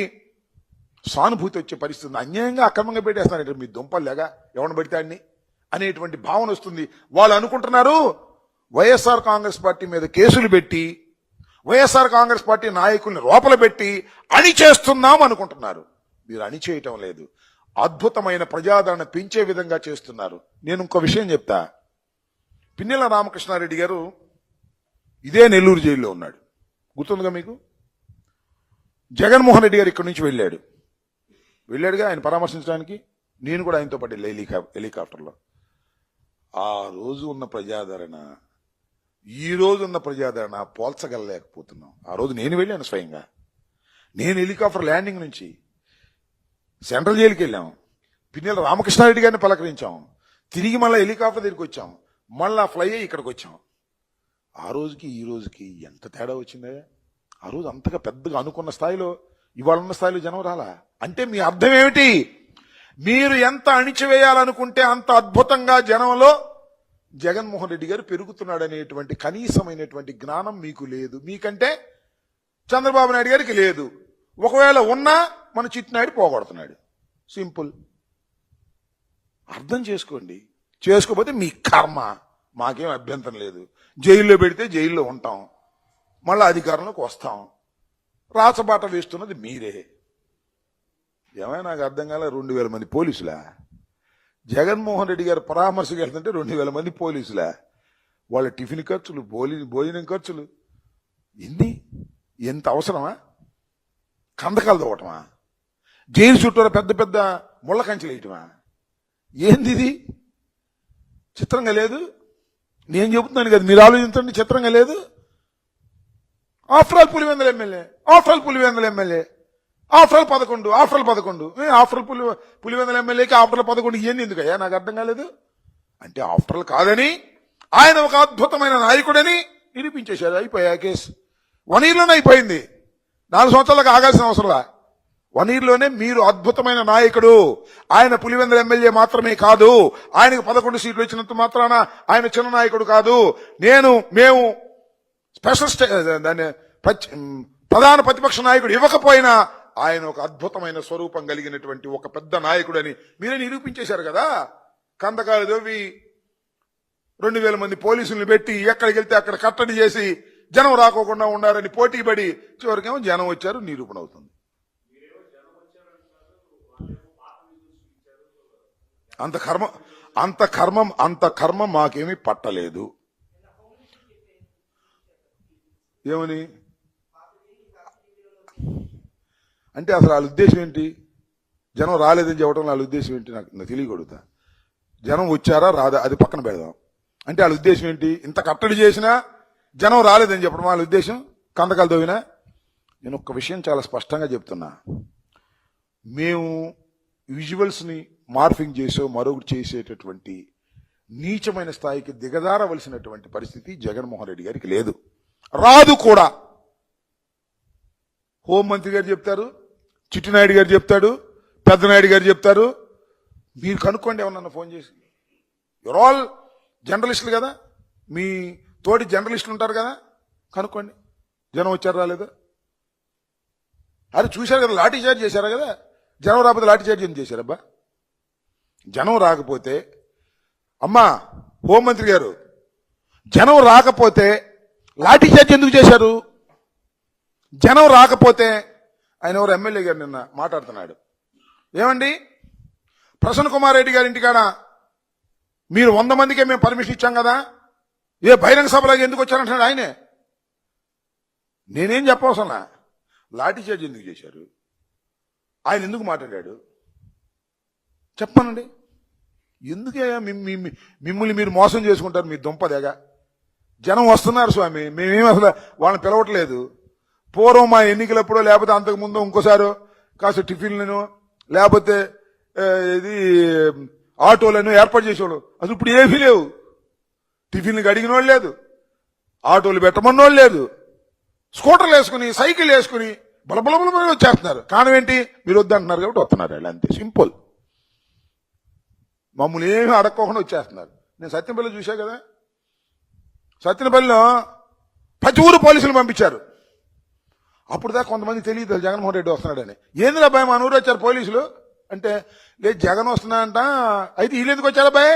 సానుభూతి వచ్చే పరిస్థితి. అన్యాయంగా అక్రమంగా పెట్టేస్తున్నారు మీ దుంపల్లేగా ఎవరిని పడితే అన్ని అనేటువంటి భావన వస్తుంది. వాళ్ళు అనుకుంటున్నారు వైఎస్ఆర్ కాంగ్రెస్ పార్టీ మీద కేసులు పెట్టి వైఎస్ఆర్ కాంగ్రెస్ పార్టీ నాయకుల్ని లోపల పెట్టి అణిచేస్తున్నాం అనుకుంటున్నారు. మీరు అణిచేయటం లేదు, అద్భుతమైన ప్రజాదరణ పెంచే విధంగా చేస్తున్నారు. నేను ఇంకో విషయం చెప్తా. పిన్నెల రామకృష్ణారెడ్డి గారు ఇదే నెల్లూరు జైల్లో ఉన్నాడు. గుర్తుందిగా మీకు? జగన్మోహన్ రెడ్డి గారు ఇక్కడి నుంచి వెళ్ళాడుగా ఆయన పరామర్శించడానికి. నేను కూడా ఆయనతో పాటు హెలికాప్టర్లో. ఆ రోజు ఉన్న ప్రజాదరణ ఈ రోజు ఉన్న ప్రజాదరణ పోల్చగలలేకపోతున్నాం. ఆ రోజు నేను వెళ్ళాను స్వయంగా. నేను హెలికాప్టర్ ల్యాండింగ్ నుంచి సెంట్రల్ జైలుకి వెళ్ళాం. పిన్నెల రామకృష్ణారెడ్డి గారిని పలకరించాం. తిరిగి మళ్ళీ హెలికాప్టర్ దగ్గరికి వచ్చాం. మళ్ళా ఫ్లై అయ్యి ఇక్కడికి వచ్చాం. ఆ రోజుకి ఈ రోజుకి ఎంత తేడా వచ్చిందే. ఆ రోజు అంతగా పెద్దగా అనుకున్న స్థాయిలో ఇవాళ ఉన్న స్థాయిలో జనం రాలా. అంటే మీ అర్థం ఏమిటి? మీరు ఎంత అణిచివేయాలనుకుంటే అంత అద్భుతంగా జనంలో జగన్మోహన్ రెడ్డి గారు పెరుగుతున్నాడనేటువంటి కనీసమైనటువంటి జ్ఞానం మీకు లేదు. మీకంటే చంద్రబాబు నాయుడు గారికి లేదు. ఒకవేళ ఉన్నా మన చిట్టినాయుడు పోగొడుతున్నాడు. సింపుల్. అర్థం చేసుకోండి. చేసుకోకపోతే మీ కర్మ. మాకేం అభ్యంతరం లేదు. జైల్లో పెడితే జైల్లో ఉంటాం, మళ్ళా అధికారంలోకి వస్తాం. రాచబాట వేస్తున్నది మీరే. ఏమైనా నాకు అర్థం కాలే. 2000 మంది పోలీసులా? జగన్మోహన్ రెడ్డి గారు పరామర్శకు వెళ్తుంటే 2000 మంది పోలీసులా? వాళ్ళ టిఫిన్ ఖర్చులు, భోజనం ఖర్చులు, ఎంత అవసరమా? కందకాలు తోవటమా? జైలు చుట్టూరా పెద్ద పెద్ద ముళ్ళ కంచెలు వేయటమా? ఏంది ఇది? చిత్రంగా లేదు? నేను చెబుతున్నాను కదా, మీరు ఆలోచించండి. చిత్రంగా లేదు? After all Pulivendula MLA, after all 11 Pulivendula ఎమ్మెల్యేకి ఆఫ్టర్ 11 ఇవన్నీ ఎందుకయ్యా? నాకు అర్థం కాలేదు. అంటే ఆఫ్టర్ ఆల్ కాదని, ఆయన ఒక అద్భుతమైన నాయకుడని నిరూపించేశారు. అయిపోయా కేసు. 1 yearలోనే అయిపోయింది. 4 సంవత్సరాలకు ఆగాల్సిన అవసరంలా. 1 yearలోనే మీరు అద్భుతమైన నాయకుడు. ఆయన పులివెందుల ఎమ్మెల్యే మాత్రమే కాదు, ఆయనకు 11 సీట్లు వచ్చినంత మాత్రాన ఆయన చిన్న నాయకుడు కాదు. మేము స్పెషల్ దాన్ని ప్రధాన ప్రతిపక్ష నాయకుడు ఇవ్వకపోయినా ఆయన ఒక అద్భుతమైన స్వరూపం కలిగినటువంటి ఒక పెద్ద నాయకుడని మీరే నిరూపించేశారు కదా. కందకాలు దోవి 2000 మంది పోలీసులను పెట్టి ఎక్కడికి వెళ్తే అక్కడ కట్టడి చేసి జనం రాకోకుండా ఉండారని పోటీపడి చివరికేమో జనం వచ్చారు. నిరూపణ అవుతుంది. అంత కర్మ మాకేమీ పట్టలేదు. ఏమని అంటే అసలు వాళ్ళ ఉద్దేశం ఏంటి? జనం రాలేదని చెప్పడం వాళ్ళ ఉద్దేశం ఏంటి? నాకు తెలియకూడదా? జనం వచ్చారా రాదా అది పక్కన పెడదాం. అంటే వాళ్ళ ఉద్దేశం ఏంటి? ఇంత కట్టడి చేసినా జనం రాలేదని చెప్పడం వాళ్ళ ఉద్దేశం? కందకాలు తోవినా? నేను ఒక్క విషయం చాలా స్పష్టంగా చెప్తున్నా. మేము విజువల్స్ని మార్ఫింగ్ చేసో మరొకటి చేసేటటువంటి నీచమైన స్థాయికి దిగజారవలసినటువంటి పరిస్థితి జగన్మోహన్ రెడ్డి గారికి లేదు, రాదు కూడా. హోంమంత్రి గారు చెప్తారు, చిట్టినాయుడు గారు చెప్తాడు, పెద్దనాయుడు గారు చెప్తారు. మీరు కనుక్కోండి ఏమన్నా ఫోన్ చేసి. యువర్ ఆల్ జర్నలిస్టులు కదా, మీ తోటి జర్నలిస్టులు ఉంటారు కదా, కనుక్కోండి జనం వచ్చారు రాలేదు. అది చూశారు కదా, లాఠీ చార్జ్ చేశారు కదా. జనం రాకపోతే లాఠీ చార్జ్ ఏం చేశారబ్బా? జనం రాకపోతే, అమ్మా హోంమంత్రి గారు, జనం రాకపోతే లాఠీ చార్జ్ ఎందుకు చేశారు? జనం రాకపోతే ఆయన ఎవరు ఎమ్మెల్యే గారు నిన్న మాట్లాడుతున్నాడు. ఏమండి, ప్రసన్న కుమార్ రెడ్డి గారి ఇంటికాడ మీరు 100 మందికే మేము పర్మిషన్ ఇచ్చాం కదా, ఏ బహిరంగ సభలాగా ఎందుకు వచ్చారంటున్నాడు ఆయనే. నేనేం చెప్పవసలా. లాఠీ చార్జ్ ఎందుకు చేశారు? ఆయన ఎందుకు మాట్లాడాడు చెప్పానండి. ఎందుకే మిమ్మల్ని మీరు మోసం చేసుకుంటారు మీ దుంపదేగా. జనం వస్తున్నారు స్వామి, మేమేం అసలు వాళ్ళని పిలవట్లేదు. పూర్వం మా ఎన్నికలప్పుడో లేకపోతే అంతకుముందు ఇంకోసారి కాస్త టిఫిన్లను లేకపోతే ఇది ఆటోలను ఏర్పాటు చేసేవాళ్ళు. అసలు ఇప్పుడు ఏమీ లేవు. టిఫిన్లకు అడిగిన వాళ్ళు లేదు, ఆటోలు పెట్టమన్నోళ్ళు లేదు. స్కూటర్లు వేసుకుని సైకిల్ వేసుకుని బలబలబల వచ్చేస్తున్నారు. కారణం ఏంటి? మీరు వద్దంటున్నారు కాబట్టి వస్తున్నారు వాళ్ళు, అంతే సింపుల్. మమ్మల్ని ఏమీ అడక్కోకుండా వచ్చేస్తున్నారు. నేను సత్యనపల్లిలో చూశా కదా, సత్యనపల్లిలో ప్రతి ఊరు పోలీసులు పంపించారు. అప్పుడు దాకా కొంతమంది తెలియదు జగన్మోహన్ రెడ్డి వస్తున్నాడని. ఏంది అబ్బాయి మన ఊరు వచ్చారు పోలీసులు అంటే, లేదు జగన్ వస్తున్నాడంట. అయితే వీళ్ళు ఎందుకు వచ్చారు అబ్బాయి?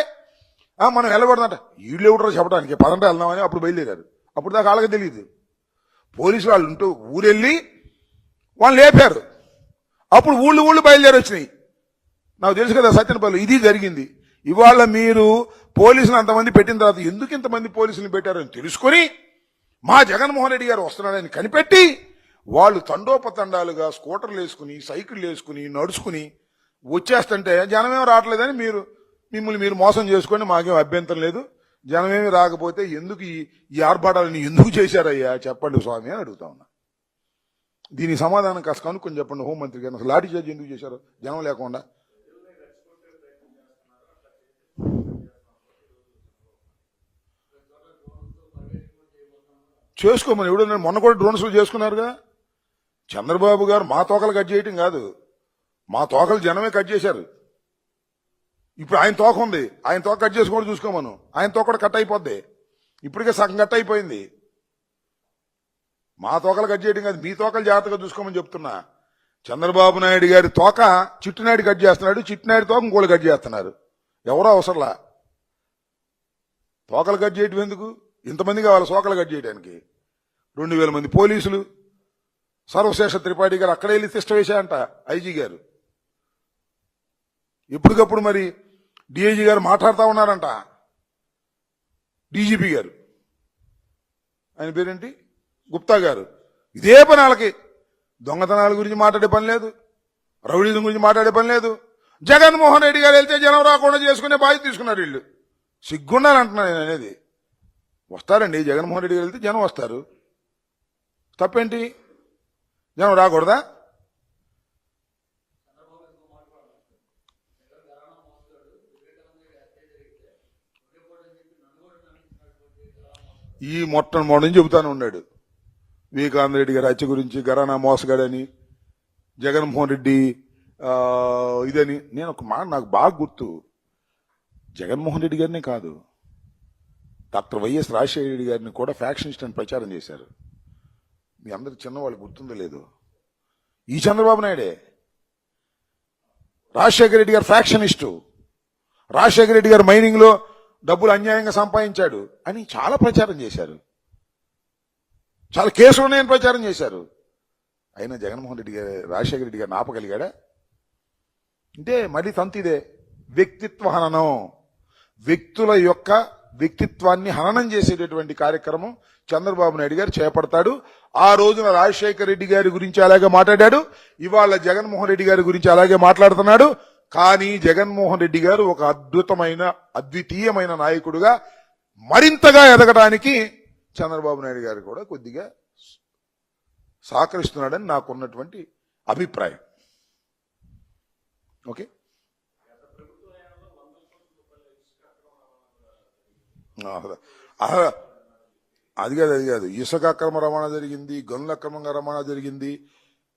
మనం వెళ్ళకూడదంట. వీళ్ళు ఎవడో చెప్పడానికి పదంటే వెళ్దామని అప్పుడు బయలుదేరారు. అప్పుడు దాకా వాళ్ళకి తెలియదు. పోలీసు వాళ్ళు ఉంటూ ఊరెళ్ళి వాళ్ళు లేపారు. అప్పుడు ఊళ్ళు బయలుదేరి వచ్చినాయి. నాకు తెలుసు కదా సత్యనపల్లి ఇది జరిగింది. ఇవాళ మీరు పోలీసులు అంతమంది పెట్టిన తర్వాత ఎందుకు ఇంతమంది పోలీసులు పెట్టారని తెలుసుకొని మా జగన్మోహన్ రెడ్డి గారు వస్తున్నాడని కనిపెట్టి వాళ్ళు తండోపతండాలుగా స్కూటర్లు వేసుకుని సైకిళ్ళు వేసుకుని నడుచుకుని వచ్చేస్తుంటే జనమేం రావట్లేదని మిమ్మల్ని మీరు మోసం చేసుకొని మాకేం అభ్యంతరం లేదు, జనమేమి రాకపోతే ఎందుకు ఈ ఆర్భాటాలను ఎందుకు చేశారయ్యా చెప్పండి స్వామి అని అడుగుతా ఉన్నా. దీనికి సమాధానం కాస్త కనుక్కొని చెప్పండి హోంమంత్రి గారు. అసలు లాఠీ చార్జ్ ఎందుకు చేశారు జనం లేకుండా? చేసుకోమని ఎవడన్నా మొన్న కూడా డ్రోన్ షో చేసుకున్నారుగా. చంద్రబాబు గారు మా తోకలు కట్ చేయటం కాదు, మా తోకలు జనమే కట్ చేశారు. ఇప్పుడు ఆయన తోక ఉంది, ఆయన తోక కట్ చేసుకోమని చూసుకోమను. ఆయన తోక కూడా కట్ అయిపోద్ది, ఇప్పటికే సగం కట్ అయిపోయింది. మా తోకలు కట్ చేయడం కాదు, మీ తోకలు జాగ్రత్తగా చూసుకోమని చెప్తున్నా. చంద్రబాబు నాయుడు గారి తోక చిట్టినాయుడు కట్ చేస్తున్నాడు, చిట్టినాయుడు తోక ఇంకోళ్ళు కట్ చేస్తున్నారు. ఎవరో అవసరంలా తోకలు కట్ చేయటం ఎందుకు? ఇంతమంది కావాలి తోకలు కట్ చేయడానికి. 2000 మంది పోలీసులు, సర్వశేష త్రిపాఠి గారు అక్కడ వెళ్ళి తిష్ట వేశాయంట ఐజీ గారు. ఎప్పటికప్పుడు మరి డిఐజీ గారు మాట్లాడుతూ ఉన్నారంట. డీజీపీ గారు, ఆయన పేరేంటి, గుప్తా గారు, ఇదే పని వాళ్ళకి. దొంగతనాల గురించి మాట్లాడే పని లేదు, రౌడీజం గురించి మాట్లాడే పని లేదు. జగన్మోహన్ రెడ్డి గారు వెళ్తే జనం రాకుండా చేసుకునే బాధ్యత తీసుకున్నారు వీళ్ళు. సిగ్గుండాలంటున్నా నేను అనేది. వస్తారండి, జగన్మోహన్ రెడ్డి గారు వెళ్తే జనం వస్తారు, తప్పేంటి? జనం రాకూడదా? ఈ మొట్టమొదటి చెబుతాను ఉన్నాడు వివేకానంద రెడ్డి గారి హత్య గురించి, గరానా మోసగాడని, జగన్మోహన్ రెడ్డి ఇదని. నేను ఒక మాట నాకు బాగా గుర్తు, జగన్మోహన్ రెడ్డి గారినే కాదు, డాక్టర్ వైఎస్ రాజశేఖర రెడ్డి గారిని కూడా ఫ్యాక్షనిస్ట్ అని ప్రచారం చేశారు. మీ అందరికి చిన్నవాళ్ళు గుర్తుందో లేదు. ఈ చంద్రబాబు నాయుడే రాజశేఖర రెడ్డి గారు ఫ్యాక్షనిస్టు, రాజశేఖర రెడ్డి గారు మైనింగ్ లో డబ్బులు అన్యాయంగా సంపాదించాడు అని చాలా ప్రచారం చేశారు, చాలా కేసులు ఉన్నాయని ప్రచారం చేశారు. అయినా జగన్మోహన్ రెడ్డి గారు రాజశేఖర రెడ్డి గారిని ఆపగలిగాడా? అంటే మళ్ళీ తంతిదే, వ్యక్తిత్వ హననం. వ్యక్తుల యొక్క వ్యక్తిత్వాన్ని హననం చేసేటటువంటి కార్యక్రమం చంద్రబాబు నాయుడు గారు చేపడతాడు. ఆ రోజున రాజశేఖర రెడ్డి గారి గురించి అలాగే మాట్లాడాడు, ఇవాళ జగన్మోహన్ రెడ్డి గారి గురించి అలాగే మాట్లాడుతున్నాడు. కానీ జగన్మోహన్ రెడ్డి గారు ఒక అద్వితీయమైన నాయకుడుగా మరింతగా ఎదగడానికి చంద్రబాబు నాయుడు గారు కూడా కొద్దిగా సహకరిస్తున్నాడని నాకున్నటువంటి అభిప్రాయం. ఓకే, అది కాదు, ఇసుక అక్రమ రవాణా జరిగింది, గనుల అక్రమంగా రవాణా జరిగింది,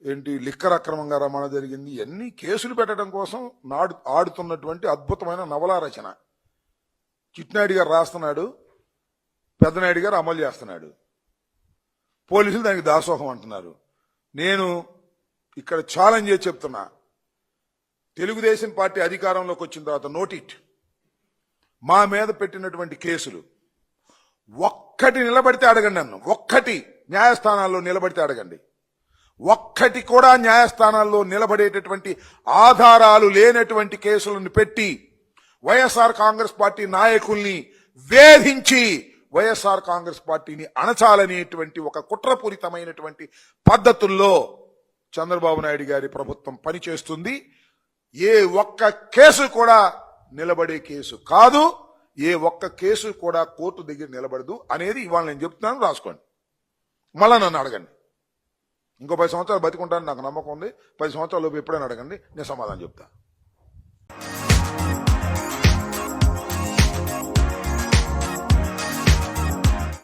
ఏంటి లిక్కర్ అక్రమంగా రవాణా జరిగింది. ఇవన్నీ కేసులు పెట్టడం కోసం ఆడుతున్నటువంటి అద్భుతమైన నవలా రచన. చిట్నాయుడు గారు రాస్తున్నాడు, పెద్దనాయుడు గారు అమలు చేస్తున్నాడు, పోలీసులు దానికి దాసోహం అంటున్నారు. నేను ఇక్కడ ఛాలెంజ్ చేసి చెప్తున్నా, తెలుగుదేశం పార్టీ అధికారంలోకి వచ్చిన తర్వాత నోటిట్ మా మీద పెట్టినటువంటి కేసులు ఒక్కటి నిలబడితే అడగండి, నన్ను ఒక్కటి న్యాయస్థానాల్లో నిలబడితే అడగండి. ఒక్కటి కూడా న్యాయస్థానాల్లో నిలబడేటటువంటి ఆధారాలు లేనటువంటి కేసులను పెట్టి వైఎస్ఆర్ కాంగ్రెస్ పార్టీ నాయకుల్ని వేధించి వైఎస్ఆర్ కాంగ్రెస్ పార్టీని అణచాలనేటువంటి ఒక కుట్రపూరితమైనటువంటి పద్ధతుల్లో చంద్రబాబు నాయుడు గారి ప్రభుత్వం పనిచేస్తుంది. ఏ ఒక్క కేసు కూడా నిలబడే కేసు కాదు, ఏ ఒక్క కేసు కూడా కోర్టు దగ్గర నిలబడదు అనేది ఇవాళ నేను చెప్తున్నాను, రాసుకోండి. మళ్ళా నన్ను అడగండి, ఇంకో 10 సంవత్సరాలు బతికుంటాను నాకు నమ్మకం ఉంది. 10 సంవత్సరాలు ఎప్పుడైనా అడగండి, నేను సమాధానం చెప్తా.